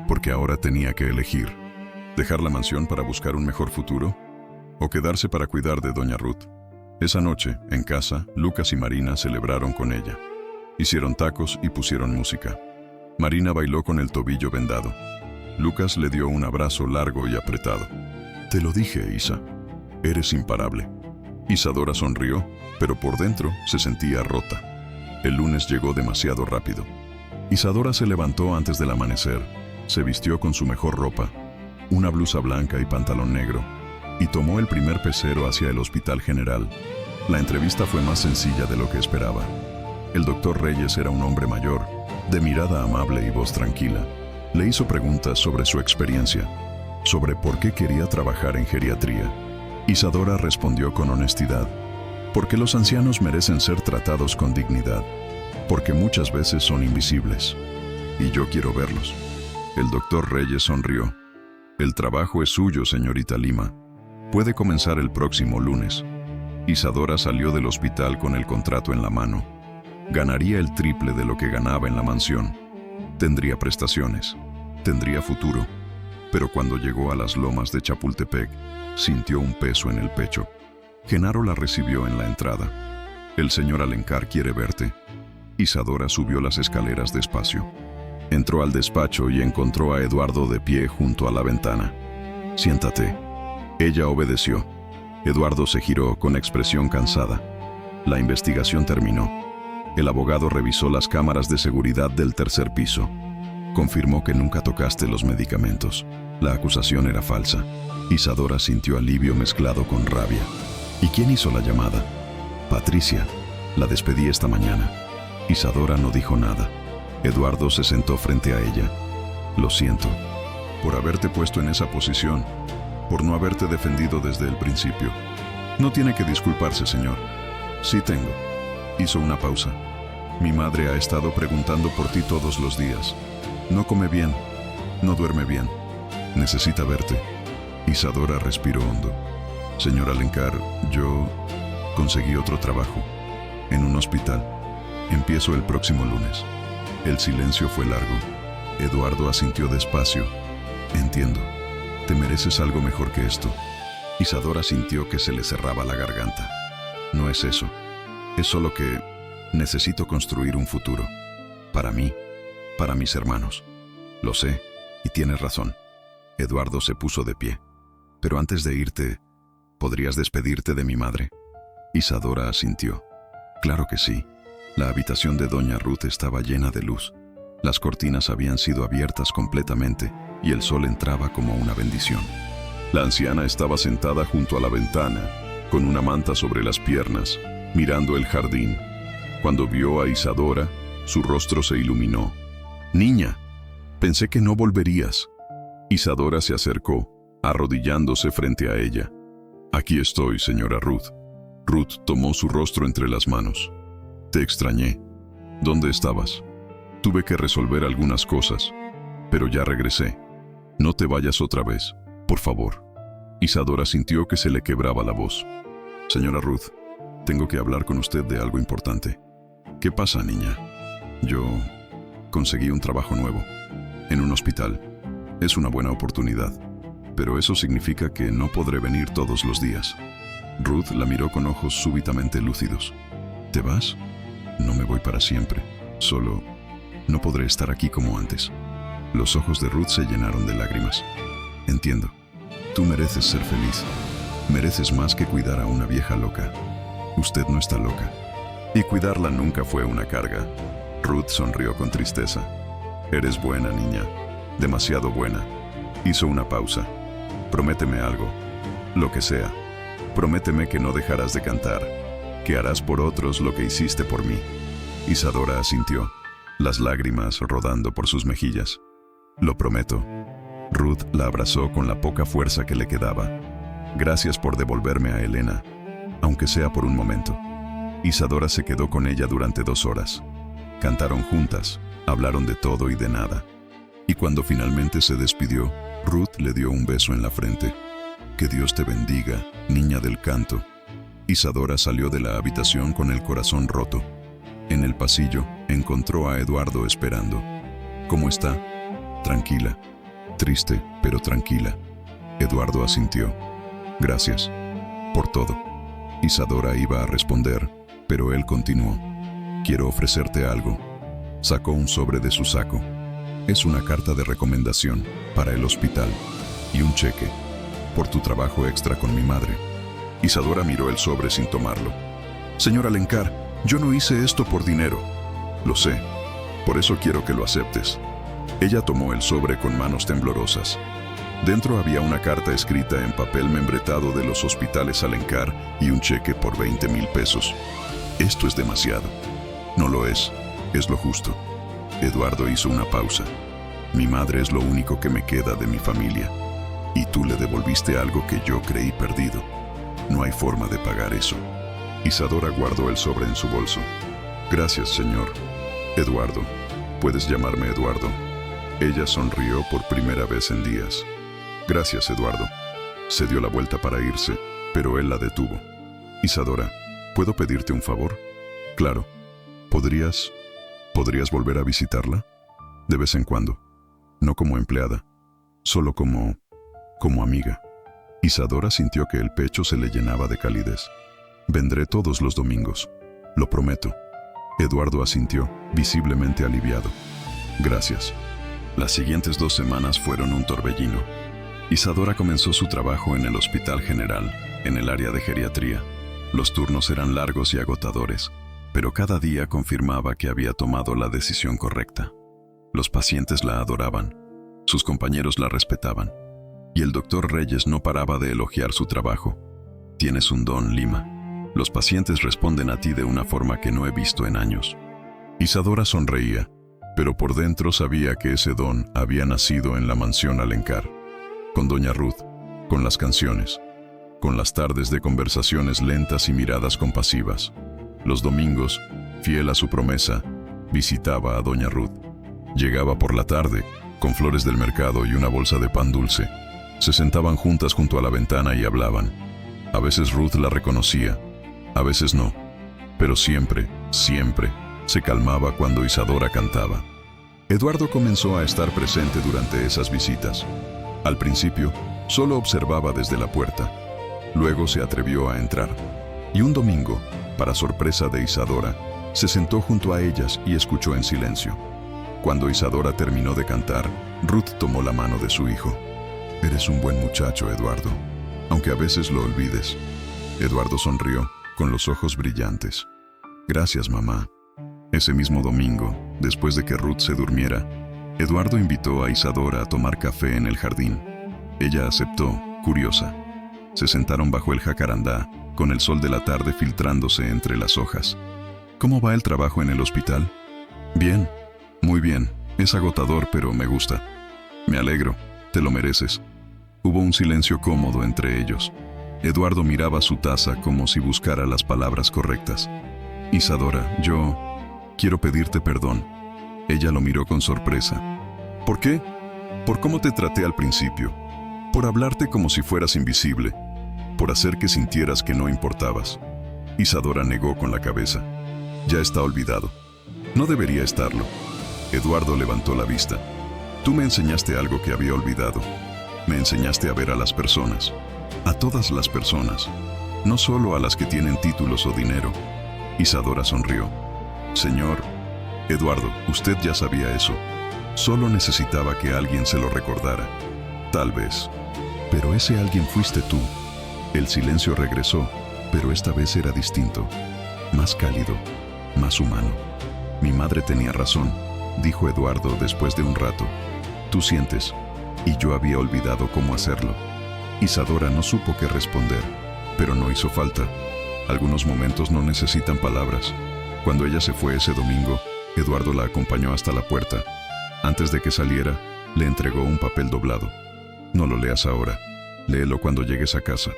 porque ahora tenía que elegir: dejar la mansión para buscar un mejor futuro o quedarse para cuidar de doña Ruth. Esa noche, en casa, Lucas y Marina celebraron con ella. Hicieron tacos y pusieron música. Marina bailó con el tobillo vendado. Lucas le dio un abrazo largo y apretado. Te lo dije, Isa. Eres imparable. Isadora sonrió, pero por dentro se sentía rota. El lunes llegó demasiado rápido. Isadora se levantó antes del amanecer, se vistió con su mejor ropa, una blusa blanca y pantalón negro, y tomó el primer pecero hacia el Hospital General. La entrevista fue más sencilla de lo que esperaba. El doctor Reyes era un hombre mayor, de mirada amable y voz tranquila. Le hizo preguntas sobre su experiencia, sobre por qué quería trabajar en geriatría. Isadora respondió con honestidad: porque los ancianos merecen ser tratados con dignidad, porque muchas veces son invisibles, y yo quiero verlos. El doctor Reyes sonrió. El trabajo es suyo, señorita Lima. Puede comenzar el próximo lunes. Isadora salió del hospital con el contrato en la mano. Ganaría el triple de lo que ganaba en la mansión. Tendría prestaciones, tendría futuro. Pero cuando llegó a las lomas de Chapultepec, sintió un peso en el pecho. Genaro la recibió en la entrada. El señor Alencar quiere verte. Isadora subió las escaleras despacio. Entró al despacho y encontró a Eduardo de pie junto a la ventana. Siéntate. Ella obedeció. Eduardo se giró con expresión cansada. La investigación terminó. El abogado revisó las cámaras de seguridad del 3er piso. Confirmó que nunca tocaste los medicamentos. La acusación era falsa. Isadora sintió alivio mezclado con rabia. ¿Y quién hizo la llamada? Patricia. La despedí esta mañana. Isadora no dijo nada. Eduardo se sentó frente a ella. Lo siento, por haberte puesto en esa posición, por no haberte defendido desde el principio. No tiene que disculparse, señor. Sí tengo. Hizo una pausa. Mi madre ha estado preguntando por ti todos los días. No come bien, no duerme bien. Necesita verte. Isadora respiró hondo. Señor Alencar, yo conseguí otro trabajo, en un hospital. Empiezo el próximo lunes. El silencio fue largo. Eduardo asintió despacio. Entiendo. Te mereces algo mejor que esto. Isadora sintió que se le cerraba la garganta. No es eso. Es solo que necesito construir un futuro. Para mí, para mis hermanos. Lo sé, y tienes razón. Eduardo se puso de pie. Pero antes de irte, ¿podrías despedirte de mi madre? Isadora asintió. Claro que sí. La habitación de doña Ruth estaba llena de luz. Las cortinas habían sido abiertas completamente y el sol entraba como una bendición. La anciana estaba sentada junto a la ventana, con una manta sobre las piernas, mirando el jardín. Cuando vio a Isadora, su rostro se iluminó. «Niña, pensé que no volverías». Isadora se acercó, arrodillándose frente a ella. «Aquí estoy, señora Ruth». Ruth tomó su rostro entre las manos. «Te extrañé. ¿Dónde estabas?» «Tuve que resolver algunas cosas, pero ya regresé. No te vayas otra vez, por favor». Isadora sintió que se le quebraba la voz. «Señora Ruth, tengo que hablar con usted de algo importante». «¿Qué pasa, niña?» «Yo conseguí un trabajo nuevo, en un hospital. Es una buena oportunidad, pero eso significa que no podré venir todos los días». Ruth la miró con ojos súbitamente lúcidos. «¿Te vas?» «No me voy para siempre, solo no podré estar aquí como antes». Los ojos de Ruth se llenaron de lágrimas. «Entiendo. Tú mereces ser feliz. Mereces más que cuidar a una vieja loca. Usted no está loca». Y cuidarla nunca fue una carga. Ruth sonrió con tristeza. «Eres buena, niña. Demasiado buena». Hizo una pausa. «Prométeme algo. Lo que sea. Prométeme que no dejarás de cantar, que harás por otros lo que hiciste por mí». Isadora asintió, las lágrimas rodando por sus mejillas. «Lo prometo». Ruth la abrazó con la poca fuerza que le quedaba. «Gracias por devolverme a Elena, aunque sea por un momento». Isadora se quedó con ella durante 2 horas. Cantaron juntas, hablaron de todo y de nada. Y cuando finalmente se despidió, Ruth le dio un beso en la frente. «Que Dios te bendiga, niña del canto». Isadora salió de la habitación con el corazón roto. En el pasillo, encontró a Eduardo esperando. «¿Cómo está?» «Tranquila. Triste, pero tranquila». Eduardo asintió. «Gracias por todo». Isadora iba a responder, pero él continuó. «Quiero ofrecerte algo». Sacó un sobre de su saco. «Es una carta de recomendación para el hospital y un cheque por tu trabajo extra con mi madre». Isadora miró el sobre sin tomarlo. «Señor Alencar, yo no hice esto por dinero». «Lo sé, por eso quiero que lo aceptes». Ella tomó el sobre con manos temblorosas. Dentro había una carta escrita en papel membretado de los hospitales Alencar y un cheque por 20,000 pesos. «Esto es demasiado». «No lo es lo justo». Eduardo hizo una pausa. «Mi madre es lo único que me queda de mi familia, y tú le devolviste algo que yo creí perdido. No hay forma de pagar eso». Isadora guardó el sobre en su bolso. «Gracias, señor. Eduardo, puedes llamarme Eduardo». Ella sonrió por primera vez en días. «Gracias, Eduardo». Se dio la vuelta para irse, pero él la detuvo. «Isadora, ¿puedo pedirte un favor?» «Claro. ¿Podrías volver a visitarla? De vez en cuando. No como empleada, solo como amiga». Isadora sintió que el pecho se le llenaba de calidez. «Vendré todos los domingos. Lo prometo». Eduardo asintió, visiblemente aliviado. «Gracias». Las siguientes 2 semanas fueron un torbellino. Isadora comenzó su trabajo en el Hospital General, en el área de geriatría. Los turnos eran largos y agotadores, pero cada día confirmaba que había tomado la decisión correcta. Los pacientes la adoraban, sus compañeros la respetaban, y el doctor Reyes no paraba de elogiar su trabajo. «Tienes un don, Lima. Los pacientes responden a ti de una forma que no he visto en años». Isadora sonreía, pero por dentro sabía que ese don había nacido en la mansión Alencar, con doña Ruth, con las canciones, con las tardes de conversaciones lentas y miradas compasivas. Los domingos, fiel a su promesa, visitaba a doña Ruth. Llegaba por la tarde, con flores del mercado y una bolsa de pan dulce. Se sentaban juntas junto a la ventana y hablaban. A veces Ruth la reconocía, a veces no, pero siempre, se calmaba cuando Isadora cantaba. Eduardo comenzó a estar presente durante esas visitas. Al principio, solo observaba desde la puerta. Luego se atrevió a entrar. Y un domingo, para sorpresa de Isadora, se sentó junto a ellas y escuchó en silencio. Cuando Isadora terminó de cantar, Ruth tomó la mano de su hijo. «Eres un buen muchacho, Eduardo, aunque a veces lo olvides». Eduardo sonrió, con los ojos brillantes. «Gracias, mamá». Ese mismo domingo, después de que Ruth se durmiera, Eduardo invitó a Isadora a tomar café en el jardín. Ella aceptó, curiosa. Se sentaron bajo el jacarandá, con el sol de la tarde filtrándose entre las hojas. ¿Cómo va el trabajo en el hospital? Bien, muy bien. Es agotador, pero me gusta. Me alegro, te lo mereces. Hubo un silencio cómodo entre ellos. Eduardo miraba su taza como si buscara las palabras correctas. Isadora, yo quiero pedirte perdón. Ella lo miró con sorpresa. ¿Por qué? Por cómo te traté al principio. Por hablarte como si fueras invisible. Por hacer que sintieras que no importabas. Isadora negó con la cabeza. Ya está olvidado. No debería estarlo. Eduardo levantó la vista. Tú me enseñaste algo que había olvidado. Me enseñaste a ver a las personas. A todas las personas. No solo a las que tienen títulos o dinero. Isadora sonrió. Señor Eduardo, usted ya sabía eso. Solo necesitaba que alguien se lo recordara. Tal vez. Pero ese alguien fuiste tú. El silencio regresó, pero esta vez era distinto. Más cálido, más humano. Mi madre tenía razón, dijo Eduardo después de un rato. Tú sientes, y yo había olvidado cómo hacerlo. Isadora no supo qué responder, pero no hizo falta. Algunos momentos no necesitan palabras. Cuando ella se fue ese domingo, Eduardo la acompañó hasta la puerta. Antes de que saliera, le entregó un papel doblado. No lo leas ahora, léelo cuando llegues a casa.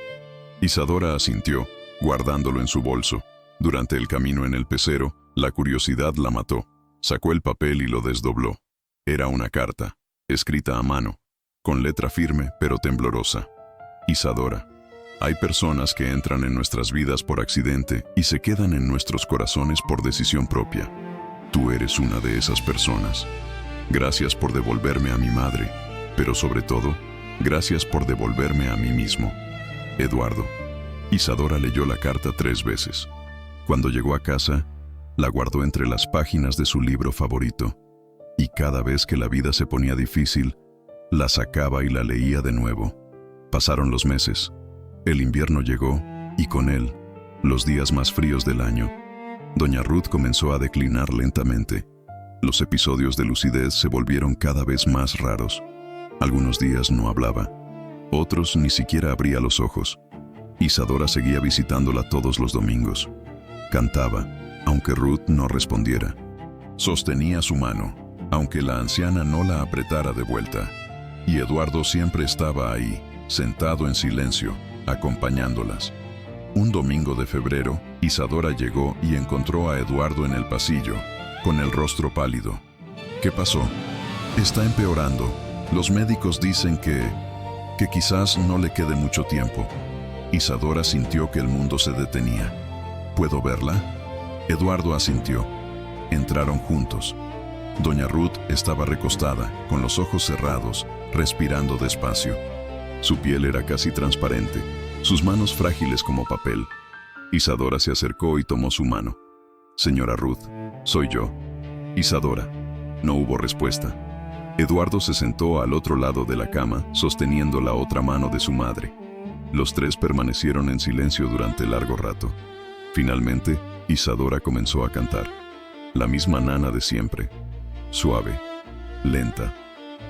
Isadora asintió, guardándolo en su bolso. Durante el camino en el pecero, la curiosidad la mató. Sacó el papel y lo desdobló. Era una carta, escrita a mano, con letra firme pero temblorosa. Isadora, hay personas que entran en nuestras vidas por accidente y se quedan en nuestros corazones por decisión propia. Tú eres una de esas personas. Gracias por devolverme a mi madre, pero sobre todo, gracias por devolverme a mí mismo. Eduardo. Isadora leyó la carta 3 veces. Cuando llegó a casa, la guardó entre las páginas de su libro favorito, y cada vez que la vida se ponía difícil, la sacaba y la leía de nuevo. Pasaron los meses. El invierno llegó, y con él, los días más fríos del año. Doña Ruth comenzó a declinar lentamente. Los episodios de lucidez se volvieron cada vez más raros. Algunos días no hablaba. Otros ni siquiera abría los ojos. Isadora seguía visitándola todos los domingos. Cantaba, aunque Ruth no respondiera. Sostenía su mano, aunque la anciana no la apretara de vuelta. Y Eduardo siempre estaba ahí, sentado en silencio, acompañándolas. Un domingo de febrero, Isadora llegó y encontró a Eduardo en el pasillo, con el rostro pálido. ¿Qué pasó? Está empeorando. Los médicos dicen que quizás no le quede mucho tiempo. Isadora sintió que el mundo se detenía. ¿Puedo verla? Eduardo asintió. Entraron juntos. Doña Ruth estaba recostada, con los ojos cerrados, respirando despacio. Su piel era casi transparente, sus manos frágiles como papel. Isadora se acercó y tomó su mano. Señora Ruth, soy yo. Isadora. No hubo respuesta. Eduardo se sentó al otro lado de la cama, sosteniendo la otra mano de su madre. Los tres permanecieron en silencio durante largo rato. Finalmente, Isadora comenzó a cantar. La misma nana de siempre. Suave, lenta,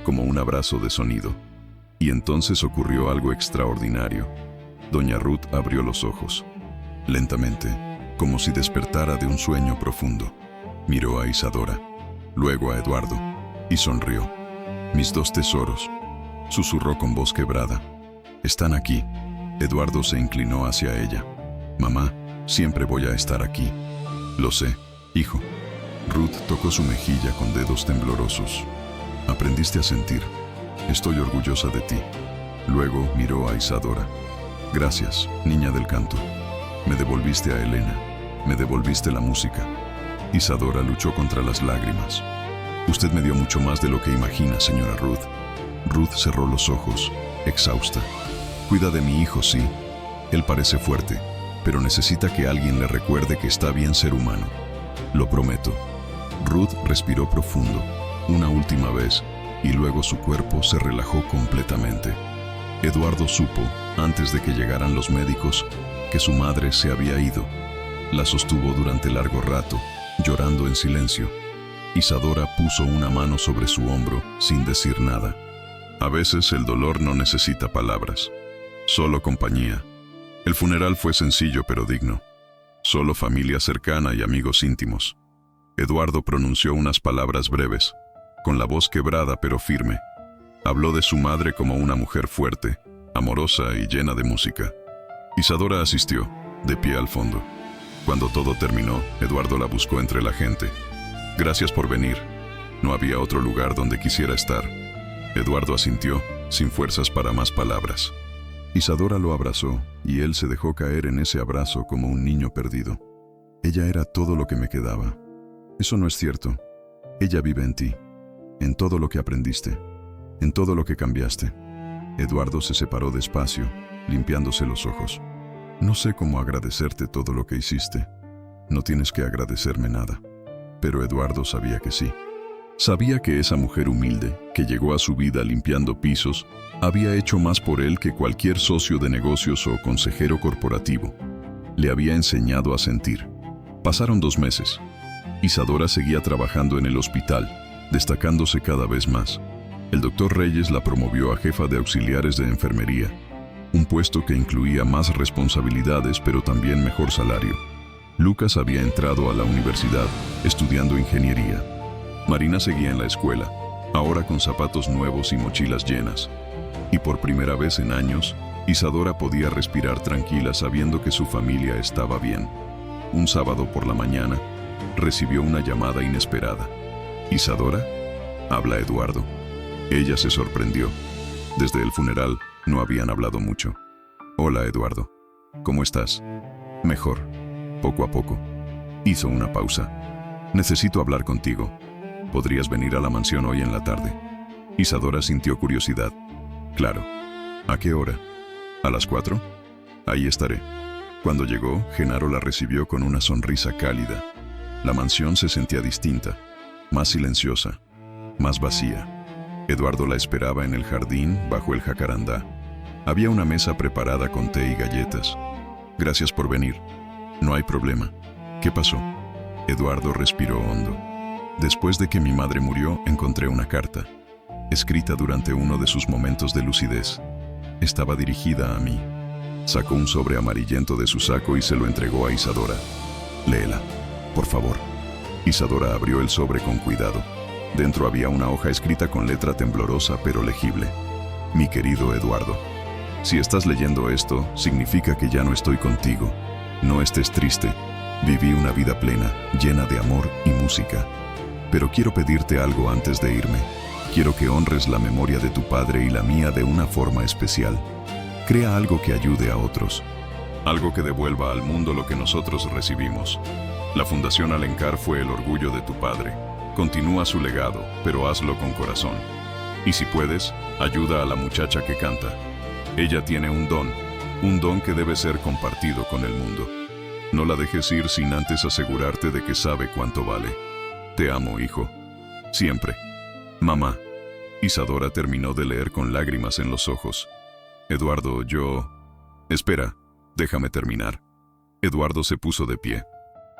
como un abrazo de sonido. Y entonces ocurrió algo extraordinario. Doña Ruth abrió los ojos. Lentamente, como si despertara de un sueño profundo. Miró a Isadora, luego a Eduardo, y sonrió. Mis dos tesoros, susurró con voz quebrada. Están aquí. Eduardo se inclinó hacia ella. Mamá, siempre voy a estar aquí. Lo sé, hijo. Ruth tocó su mejilla con dedos temblorosos. Aprendiste a sentir. Estoy orgullosa de ti. Luego miró a Isadora. Gracias, niña del canto. Me devolviste a Elena. Me devolviste la música. Isadora luchó contra las lágrimas. Usted me dio mucho más de lo que imagina, señora Ruth. Ruth cerró los ojos, exhausta. Cuida de mi hijo, sí. Él parece fuerte, pero necesita que alguien le recuerde que está bien ser humano. Lo prometo. Ruth respiró profundo, una última vez, y luego su cuerpo se relajó completamente. Eduardo supo, antes de que llegaran los médicos, que su madre se había ido. La sostuvo durante largo rato, llorando en silencio. Isadora puso una mano sobre su hombro sin decir nada. A veces el dolor no necesita palabras, solo compañía. El funeral fue sencillo pero digno. Solo familia cercana y amigos íntimos. Eduardo pronunció unas palabras breves, con la voz quebrada pero firme. Habló de su madre como una mujer fuerte, amorosa y llena de música. Isadora asistió, de pie al fondo. Cuando todo terminó, Eduardo la buscó entre la gente. Gracias por venir. No había otro lugar donde quisiera estar. Eduardo asintió, sin fuerzas para más palabras. Isadora lo abrazó, y él se dejó caer en ese abrazo como un niño perdido. Ella era todo lo que me quedaba. Eso no es cierto. Ella vive en ti, en todo lo que aprendiste, en todo lo que cambiaste. Eduardo se separó despacio, limpiándose los ojos. No sé cómo agradecerte todo lo que hiciste. No tienes que agradecerme nada. Pero Eduardo sabía que sí. Sabía que esa mujer humilde, que llegó a su vida limpiando pisos, había hecho más por él que cualquier socio de negocios o consejero corporativo. Le había enseñado a sentir. Pasaron 2 meses. Isadora seguía trabajando en el hospital, destacándose cada vez más. El doctor Reyes la promovió a jefa de auxiliares de enfermería, un puesto que incluía más responsabilidades pero también mejor salario. Lucas había entrado a la universidad, estudiando ingeniería. Marina seguía en la escuela, ahora con zapatos nuevos y mochilas llenas. Y por primera vez en años, Isadora podía respirar tranquila sabiendo que su familia estaba bien. Un sábado por la mañana, recibió una llamada inesperada. «¿Isadora?», habla Eduardo. Ella se sorprendió. Desde el funeral no habían hablado mucho. «Hola, Eduardo. ¿Cómo estás?». «Mejor. Poco a poco». Hizo una pausa. «Necesito hablar contigo. ¿Podrías venir a la mansión hoy en la tarde?». Isadora sintió curiosidad. «Claro. ¿A qué hora?». «¿A las 4? Ahí estaré». Cuando llegó, Genaro la recibió con una sonrisa cálida. La mansión se sentía distinta, más silenciosa, más vacía. Eduardo la esperaba en el jardín, bajo el jacarandá. Había una mesa preparada con té y galletas. «Gracias por venir». «No hay problema». «¿Qué pasó?». Eduardo respiró hondo. «Después de que mi madre murió, encontré una carta, escrita durante uno de sus momentos de lucidez. Estaba dirigida a mí». Sacó un sobre amarillento de su saco y se lo entregó a Isadora. «Léela, por favor». Isadora abrió el sobre con cuidado. Dentro había una hoja escrita con letra temblorosa pero legible. «Mi querido Eduardo, si estás leyendo esto, significa que ya no estoy contigo. No estés triste. Viví una vida plena, llena de amor y música. Pero quiero pedirte algo antes de irme. Quiero que honres la memoria de tu padre y la mía de una forma especial. Crea algo que ayude a otros. Algo que devuelva al mundo lo que nosotros recibimos. La Fundación Alencar fue el orgullo de tu padre. Continúa su legado, pero hazlo con corazón. Y si puedes, ayuda a la muchacha que canta. Ella tiene un don que debe ser compartido con el mundo. No la dejes ir sin antes asegurarte de que sabe cuánto vale. Te amo, hijo. Siempre. Mamá». Isadora terminó de leer con lágrimas en los ojos. «Eduardo, yo...». «Espera, déjame terminar». Eduardo se puso de pie.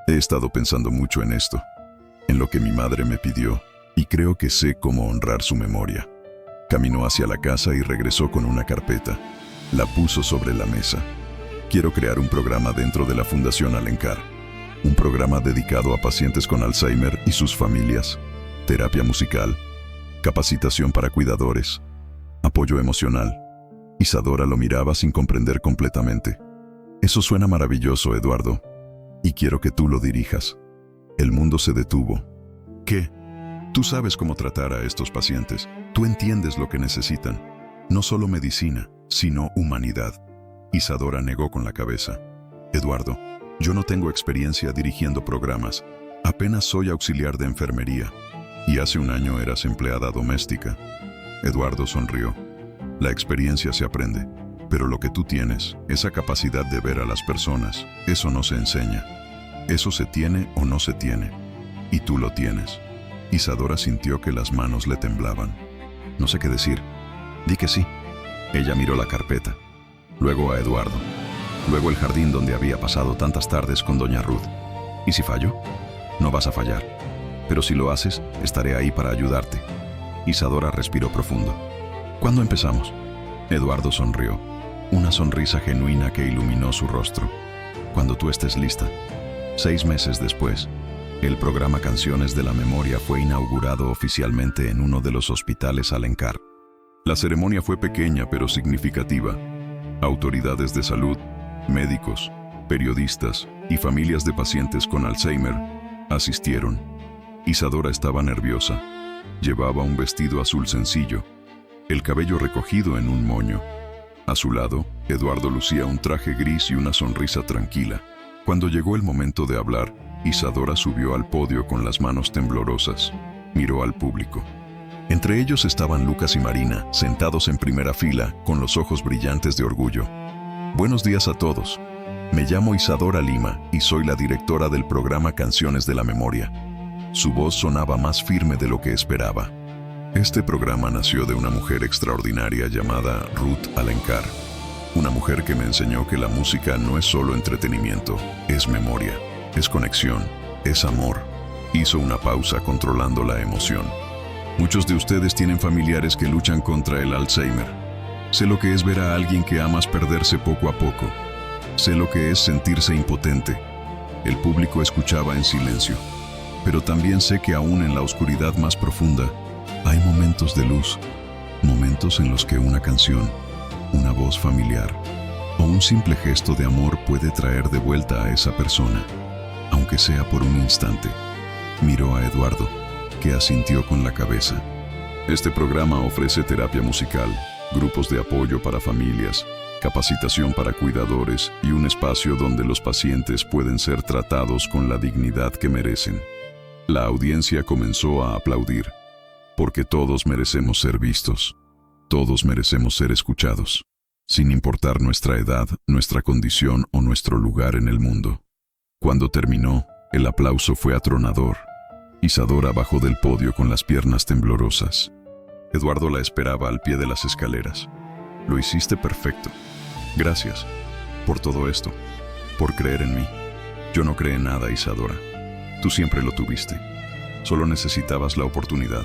«He estado pensando mucho en esto, en lo que mi madre me pidió, y creo que sé cómo honrar su memoria». Caminó hacia la casa y regresó con una carpeta. La puso sobre la mesa. «Quiero crear un programa dentro de la Fundación Alencar. Un programa dedicado a pacientes con Alzheimer y sus familias. Terapia musical, capacitación para cuidadores, apoyo emocional». Isadora lo miraba sin comprender completamente. «Eso suena maravilloso, Eduardo. Y quiero que tú lo dirijas». El mundo se detuvo. «¿Qué? Tú sabes cómo tratar a estos pacientes. Tú entiendes lo que necesitan. No solo medicina, sino humanidad». Isadora negó con la cabeza. «Eduardo, yo no tengo experiencia dirigiendo programas. Apenas soy auxiliar de enfermería. Y hace un año eras empleada doméstica». Eduardo sonrió. «La experiencia se aprende, pero lo que tú tienes, esa capacidad de ver a las personas, eso no se enseña. Eso se tiene o no se tiene. Y tú lo tienes». Isadora sintió que las manos le temblaban. «No sé qué decir». «Di que sí». Ella miró la carpeta, luego a Eduardo, luego el jardín donde había pasado tantas tardes con doña Ruth. «¿Y si fallo?». «No vas a fallar. pero si lo haces, estaré ahí para ayudarte. Isadora respiró profundo. ¿Cuándo empezamos? Eduardo sonrió, una sonrisa genuina que iluminó su rostro. Cuando tú estés lista. 6 meses después, el programa Canciones de la Memoria fue inaugurado oficialmente en uno de los hospitales Alencar. La ceremonia fue pequeña pero significativa. Autoridades de salud, médicos, periodistas y familias de pacientes con Alzheimer asistieron. Isadora estaba nerviosa. Llevaba un vestido azul sencillo, el cabello recogido en un moño. A su lado, Eduardo lucía un traje gris y una sonrisa tranquila. Cuando llegó el momento de hablar, Isadora subió al podio con las manos temblorosas. Miró al público. Entre ellos estaban Lucas y Marina, sentados en primera fila, con los ojos brillantes de orgullo. Buenos días a todos. Me llamo Isadora Lima y soy la directora del programa Canciones de la Memoria. Su voz sonaba más firme de lo que esperaba. Este programa nació de una mujer extraordinaria llamada Ruth Alencar. Una mujer que me enseñó que la música no es solo entretenimiento, es memoria, es conexión, es amor. Hizo una pausa controlando la emoción. Muchos de ustedes tienen familiares que luchan contra el Alzheimer. Sé lo que es ver a alguien que amas perderse poco a poco. Sé lo que es sentirse impotente. El público escuchaba en silencio. Pero también sé que aún en la oscuridad más profunda, hay momentos de luz, momentos en los que una canción, una voz familiar o un simple gesto de amor puede traer de vuelta a esa persona, aunque sea por un instante. Miró a Eduardo, que asintió con la cabeza. Este programa ofrece terapia musical, grupos de apoyo para familias, capacitación para cuidadores y un espacio donde los pacientes pueden ser tratados con la dignidad que merecen. La audiencia comenzó a aplaudir, porque todos merecemos ser vistos, todos merecemos ser escuchados, sin importar nuestra edad, nuestra condición o nuestro lugar en el mundo. Cuando terminó, el aplauso fue atronador. Isadora bajó del podio con las piernas temblorosas. Eduardo la esperaba al pie de las escaleras. Lo hiciste perfecto. Gracias por todo esto, por creer en mí. Yo no creé nada, Isadora. Tú siempre lo tuviste. Solo necesitabas la oportunidad.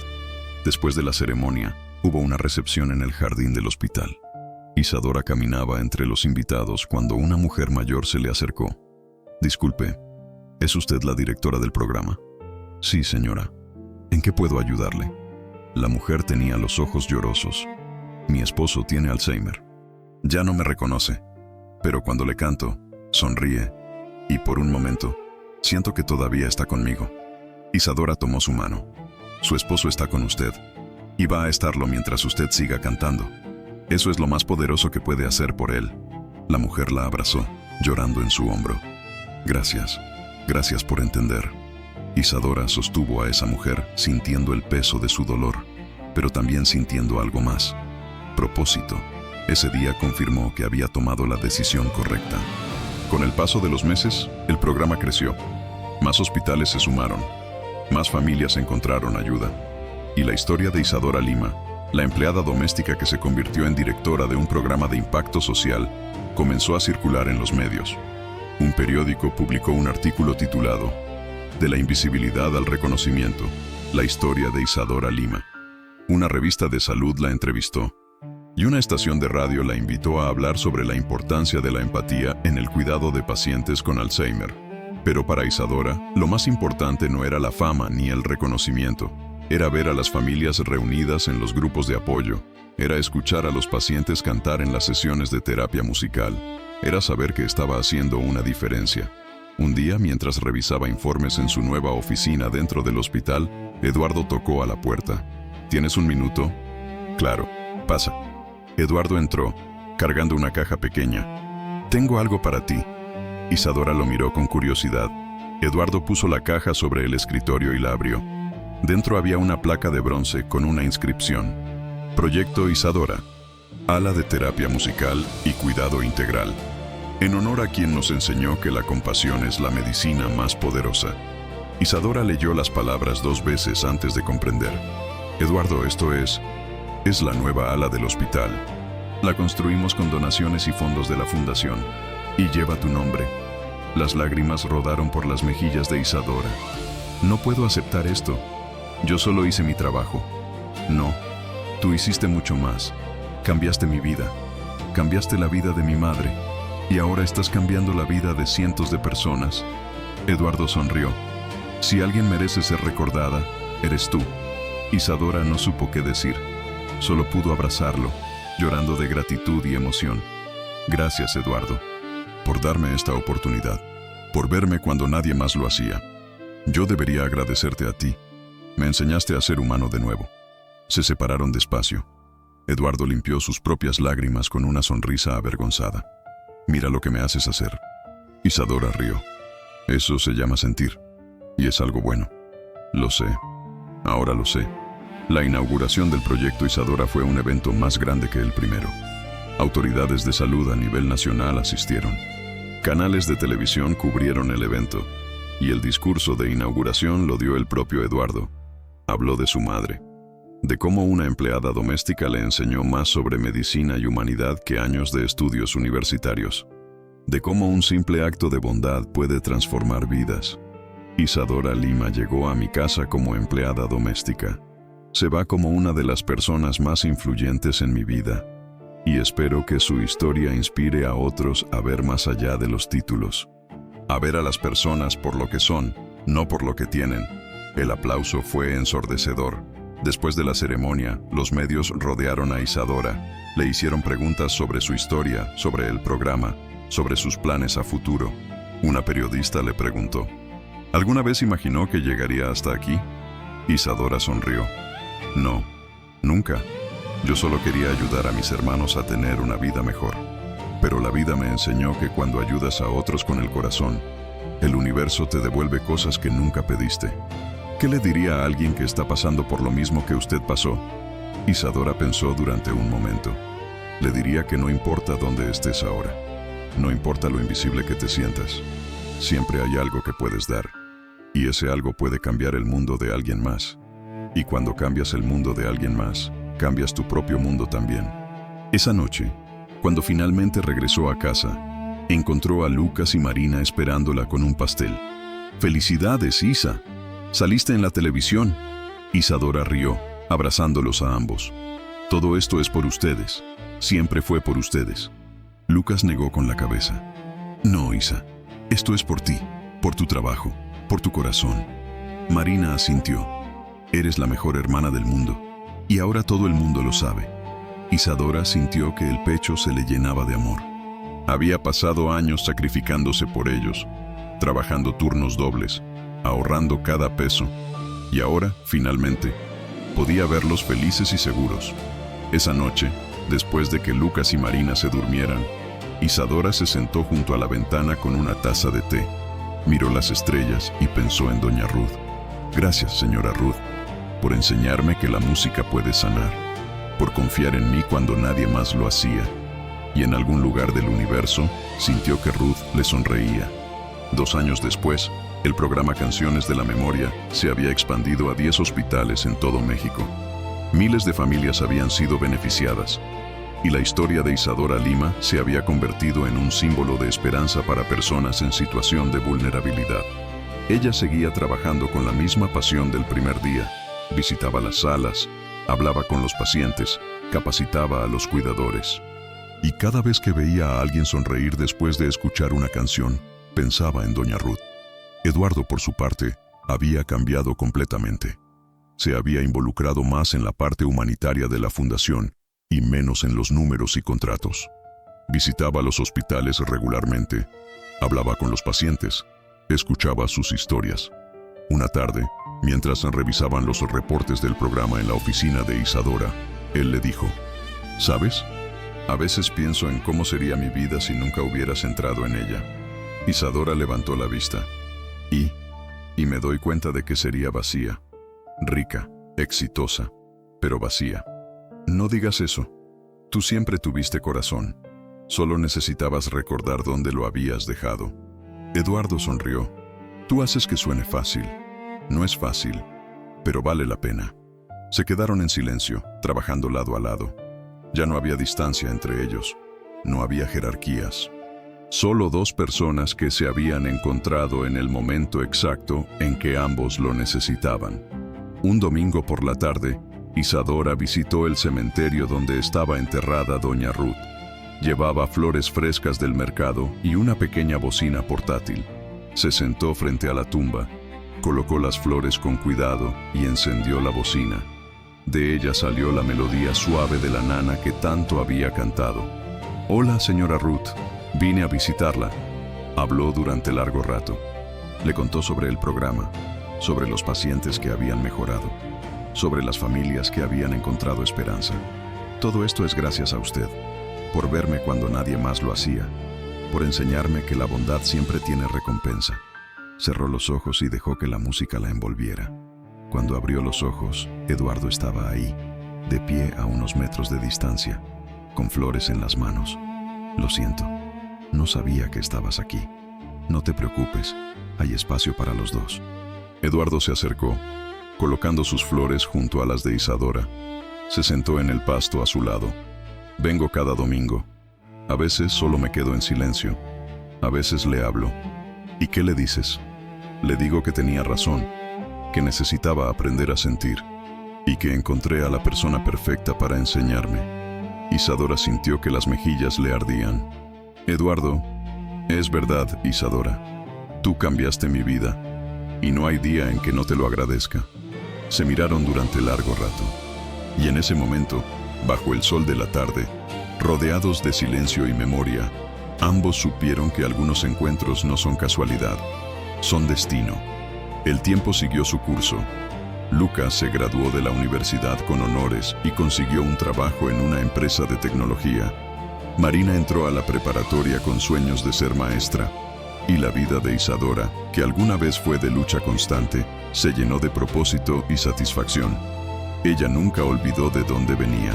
Después de la ceremonia, hubo una recepción en el jardín del hospital. Isadora caminaba entre los invitados cuando una mujer mayor se le acercó. Disculpe, ¿es usted la directora del programa? Sí, señora. ¿En qué puedo ayudarle? La mujer tenía los ojos llorosos. Mi esposo tiene Alzheimer. Ya no me reconoce, pero cuando le canto, sonríe, y por un momento, siento que todavía está conmigo. Isadora tomó su mano. Su esposo está con usted, y va a estarlo mientras usted siga cantando. Eso es lo más poderoso que puede hacer por él. La mujer la abrazó, llorando en su hombro. Gracias, gracias por entender. Isadora sostuvo a esa mujer sintiendo el peso de su dolor, pero también sintiendo algo más. Propósito. Ese día confirmó que había tomado la decisión correcta. Con el paso de los meses, el programa creció. Más hospitales se sumaron. Más familias encontraron ayuda. Y la historia de Isadora Lima, la empleada doméstica que se convirtió en directora de un programa de impacto social, comenzó a circular en los medios. Un periódico publicó un artículo titulado De la invisibilidad al reconocimiento, la historia de Isadora Lima. Una revista de salud la entrevistó. Y una estación de radio la invitó a hablar sobre la importancia de la empatía en el cuidado de pacientes con Alzheimer. Pero para Isadora, lo más importante no era la fama ni el reconocimiento. Era ver a las familias reunidas en los grupos de apoyo. Era escuchar a los pacientes cantar en las sesiones de terapia musical. Era saber que estaba haciendo una diferencia. Un día, mientras revisaba informes en su nueva oficina dentro del hospital, Eduardo tocó a la puerta. ¿Tienes un minuto? Claro, pasa. Eduardo entró, cargando una caja pequeña. Tengo algo para ti. Isadora lo miró con curiosidad. Eduardo puso la caja sobre el escritorio y la abrió. Dentro había una placa de bronce con una inscripción. Proyecto Isadora, ala de terapia musical y cuidado integral. En honor a quien nos enseñó que la compasión es la medicina más poderosa. Isadora leyó las palabras 2 veces antes de comprender. Eduardo, esto es la nueva ala del hospital. La construimos con donaciones y fondos de la fundación. Y lleva tu nombre. Las lágrimas rodaron por las mejillas de Isadora. No puedo aceptar esto. Yo solo hice mi trabajo. No, tú hiciste mucho más. Cambiaste mi vida. Cambiaste la vida de mi madre. Y ahora estás cambiando la vida de cientos de personas. Eduardo sonrió. Si alguien merece ser recordada, eres tú. Isadora no supo qué decir. Solo pudo abrazarlo, llorando de gratitud y emoción. Gracias, Eduardo, por darme esta oportunidad, por verme cuando nadie más lo hacía. Yo debería agradecerte a ti. Me enseñaste a ser humano de nuevo. Se separaron despacio. Eduardo limpió sus propias lágrimas con una sonrisa avergonzada. Mira lo que me haces hacer. Isadora rió. Eso se llama sentir. Y es algo bueno. Lo sé. Ahora lo sé. La inauguración del proyecto Isadora fue un evento más grande que el primero. Autoridades de salud a nivel nacional asistieron. Canales de televisión cubrieron el evento. Y el discurso de inauguración lo dio el propio Eduardo. Habló de su madre. De cómo una empleada doméstica le enseñó más sobre medicina y humanidad que años de estudios universitarios. De cómo un simple acto de bondad puede transformar vidas. Isadora Lima llegó a mi casa como empleada doméstica. Se va como una de las personas más influyentes en mi vida. Y espero que su historia inspire a otros a ver más allá de los títulos. A ver a las personas por lo que son, no por lo que tienen. El aplauso fue ensordecedor. Después de la ceremonia, los medios rodearon a Isadora. Le hicieron preguntas sobre su historia, sobre el programa, sobre sus planes a futuro. Una periodista le preguntó: ¿alguna vez imaginó que llegaría hasta aquí? Isadora sonrió. No, nunca. Yo solo quería ayudar a mis hermanos a tener una vida mejor. Pero la vida me enseñó que cuando ayudas a otros con el corazón, el universo te devuelve cosas que nunca pediste. ¿Qué le diría a alguien que está pasando por lo mismo que usted pasó? Isadora pensó durante un momento. Le diría que no importa dónde estés ahora. No importa lo invisible que te sientas. Siempre hay algo que puedes dar. Y ese algo puede cambiar el mundo de alguien más. Y cuando cambias el mundo de alguien más, cambias tu propio mundo también. Esa noche, cuando finalmente regresó a casa, encontró a Lucas y Marina esperándola con un pastel. ¡Felicidades, Isa! Saliste en la televisión. Isadora rió, abrazándolos a ambos. Todo esto es por ustedes. Siempre fue por ustedes. Lucas negó con la cabeza. No, Isa. Esto es por ti, por tu trabajo, por tu corazón. Marina asintió. Eres la mejor hermana del mundo. Y ahora todo el mundo lo sabe. Isadora sintió que el pecho se le llenaba de amor. Había pasado años sacrificándose por ellos, trabajando turnos dobles, ahorrando cada peso. Y ahora, finalmente, podía verlos felices y seguros. Esa noche, después de que Lucas y Marina se durmieran, Isadora se sentó junto a la ventana con una taza de té. Miró las estrellas y pensó en doña Ruth. Gracias, señora Ruth, por enseñarme que la música puede sanar, por confiar en mí cuando nadie más lo hacía. Y en algún lugar del universo, sintió que Ruth le sonreía. 2 años después, el programa Canciones de la Memoria se había expandido a 10 hospitales en todo México. Miles de familias habían sido beneficiadas, y la historia de Isadora Lima se había convertido en un símbolo de esperanza para personas en situación de vulnerabilidad. Ella seguía trabajando con la misma pasión del primer día. Visitaba las salas, hablaba con los pacientes, capacitaba a los cuidadores. Y cada vez que veía a alguien sonreír después de escuchar una canción, pensaba en doña Ruth. Eduardo, por su parte, había cambiado completamente. Se había involucrado más en la parte humanitaria de la fundación y menos en los números y contratos. Visitaba los hospitales regularmente, hablaba con los pacientes, escuchaba sus historias. Una tarde, mientras revisaban los reportes del programa en la oficina de Isadora, él le dijo: ¿sabes? A veces pienso en cómo sería mi vida si nunca hubieras entrado en ella. Isadora levantó la vista. Y me doy cuenta de que sería vacía. Rica, exitosa, pero vacía. No digas eso. Tú siempre tuviste corazón. Solo necesitabas recordar dónde lo habías dejado. Eduardo sonrió. Tú haces que suene fácil. No es fácil, pero vale la pena. Se quedaron en silencio, trabajando lado a lado. Ya no había distancia entre ellos. No había jerarquías. Solo dos personas que se habían encontrado en el momento exacto en que ambos lo necesitaban. Un domingo por la tarde, Isadora visitó el cementerio donde estaba enterrada doña Ruth. Llevaba flores frescas del mercado y una pequeña bocina portátil. Se sentó frente a la tumba, colocó las flores con cuidado y encendió la bocina. De ella salió la melodía suave de la nana que tanto había cantado. «Hola, señora Ruth, vine a visitarla». Habló durante largo rato. Le contó sobre el programa, sobre los pacientes que habían mejorado, sobre las familias que habían encontrado esperanza. «Todo esto es gracias a usted, por verme cuando nadie más lo hacía, por enseñarme que la bondad siempre tiene recompensa». Cerró los ojos y dejó que la música la envolviera. Cuando abrió los ojos, Eduardo estaba ahí, de pie a unos metros de distancia, con flores en las manos. «Lo siento, no sabía que estabas aquí. No te preocupes, hay espacio para los dos». Eduardo se acercó, colocando sus flores junto a las de Isadora. Se sentó en el pasto a su lado. «Vengo cada domingo. A veces solo me quedo en silencio. A veces le hablo». «¿Y qué le dices?» «Le digo que tenía razón, que necesitaba aprender a sentir y que encontré a la persona perfecta para enseñarme». Isadora sintió que las mejillas le ardían. «Eduardo, es verdad, Isadora. Tú cambiaste mi vida y no hay día en que no te lo agradezca». Se miraron durante largo rato y en ese momento, bajo el sol de la tarde, rodeados de silencio y memoria, ambos supieron que algunos encuentros no son casualidad, son destino. El tiempo siguió su curso. Lucas se graduó de la universidad con honores y consiguió un trabajo en una empresa de tecnología. Marina entró a la preparatoria con sueños de ser maestra. Y la vida de Isadora, que alguna vez fue de lucha constante, se llenó de propósito y satisfacción. Ella nunca olvidó de dónde venía.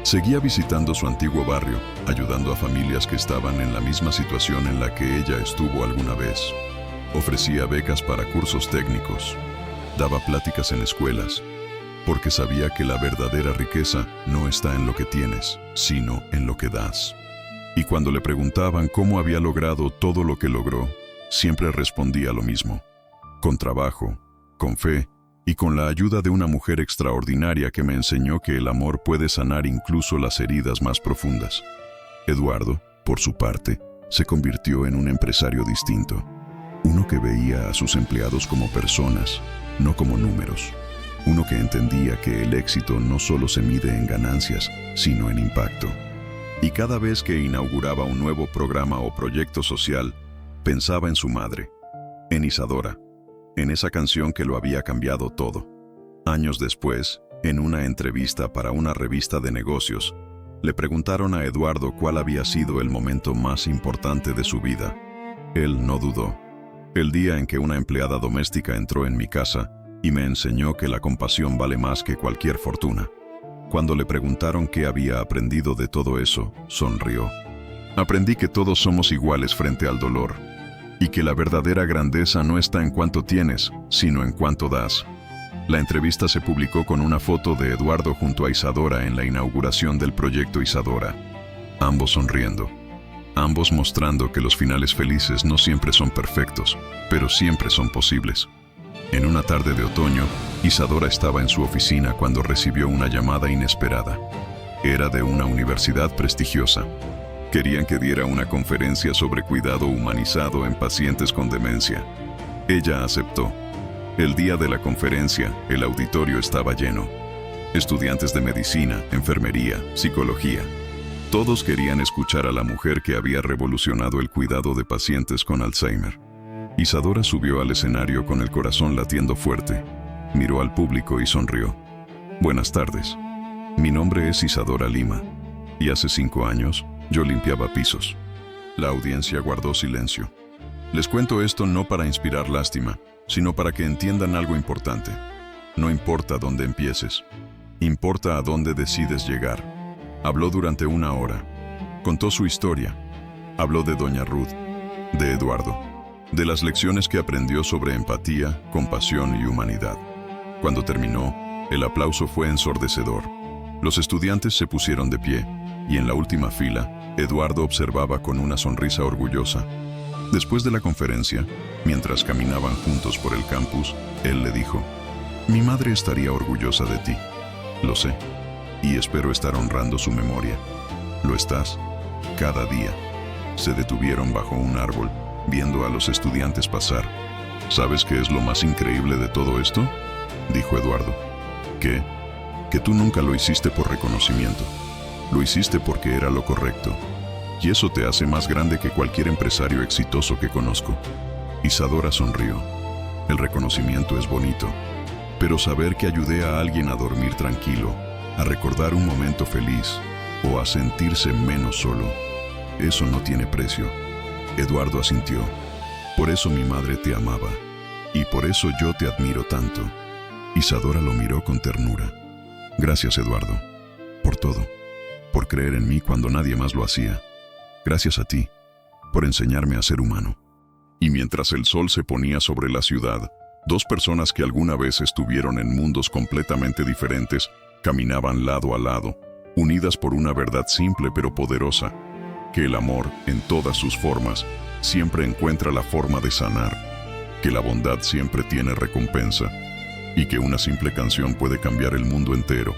Seguía visitando su antiguo barrio, ayudando a familias que estaban en la misma situación en la que ella estuvo alguna vez. Ofrecía becas para cursos técnicos. Daba pláticas en escuelas, porque sabía que la verdadera riqueza no está en lo que tienes, sino en lo que das. Y cuando le preguntaban cómo había logrado todo lo que logró, siempre respondía lo mismo: con trabajo, con fe y con la ayuda de una mujer extraordinaria que me enseñó que el amor puede sanar incluso las heridas más profundas. Eduardo, por su parte, se convirtió en un empresario distinto. Uno que veía a sus empleados como personas, no como números. Uno que entendía que el éxito no solo se mide en ganancias, sino en impacto. Y cada vez que inauguraba un nuevo programa o proyecto social, pensaba en su madre, en Isadora, en esa canción que lo había cambiado todo. Años después, en una entrevista para una revista de negocios, le preguntaron a Eduardo cuál había sido el momento más importante de su vida. Él no dudó. El día en que una empleada doméstica entró en mi casa y me enseñó que la compasión vale más que cualquier fortuna. Cuando le preguntaron qué había aprendido de todo eso, sonrió. Aprendí que todos somos iguales frente al dolor y que la verdadera grandeza no está en cuánto tienes, sino en cuánto das. La entrevista se publicó con una foto de Eduardo junto a Isadora en la inauguración del proyecto Isadora. Ambos sonriendo. Ambos mostrando que los finales felices no siempre son perfectos, pero siempre son posibles. En una tarde de otoño, Isadora estaba en su oficina cuando recibió una llamada inesperada. Era de una universidad prestigiosa. Querían que diera una conferencia sobre cuidado humanizado en pacientes con demencia. Ella aceptó. El día de la conferencia, el auditorio estaba lleno. Estudiantes de medicina, enfermería, psicología. Todos querían escuchar a la mujer que había revolucionado el cuidado de pacientes con Alzheimer. Isadora subió al escenario con el corazón latiendo fuerte. Miró al público y sonrió. Buenas tardes. Mi nombre es Isadora Lima, y hace 5 años yo limpiaba pisos. La audiencia guardó silencio. Les cuento esto no para inspirar lástima, sino para que entiendan algo importante. No importa dónde empieces, importa a dónde decides llegar. Habló durante 1 hora. Contó su historia. Habló de doña Ruth, de Eduardo, de las lecciones que aprendió sobre empatía, compasión y humanidad. Cuando terminó, el aplauso fue ensordecedor. Los estudiantes se pusieron de pie, y en la última fila, Eduardo observaba con una sonrisa orgullosa. Después de la conferencia, mientras caminaban juntos por el campus, él le dijo: «Mi madre estaría orgullosa de ti. Lo sé, y espero estar honrando su memoria. Lo estás, cada día». Se detuvieron bajo un árbol, viendo a los estudiantes pasar. «¿Sabes qué es lo más increíble de todo esto?», dijo Eduardo. «¿Qué? Que tú nunca lo hiciste por reconocimiento. Lo hiciste porque era lo correcto. Y eso te hace más grande que cualquier empresario exitoso que conozco». Isadora sonrió. «El reconocimiento es bonito, pero saber que ayudé a alguien a dormir tranquilo, a recordar un momento feliz o a sentirse menos solo, eso no tiene precio». Eduardo asintió. «Por eso mi madre te amaba, y por eso yo te admiro tanto». Isadora lo miró con ternura. «Gracias, Eduardo, por todo, por creer en mí cuando nadie más lo hacía. Gracias a ti, por enseñarme a ser humano». Y mientras el sol se ponía sobre la ciudad, dos personas que alguna vez estuvieron en mundos completamente diferentes caminaban lado a lado, unidas por una verdad simple pero poderosa: que el amor, en todas sus formas, siempre encuentra la forma de sanar, que la bondad siempre tiene recompensa, y que una simple canción puede cambiar el mundo entero.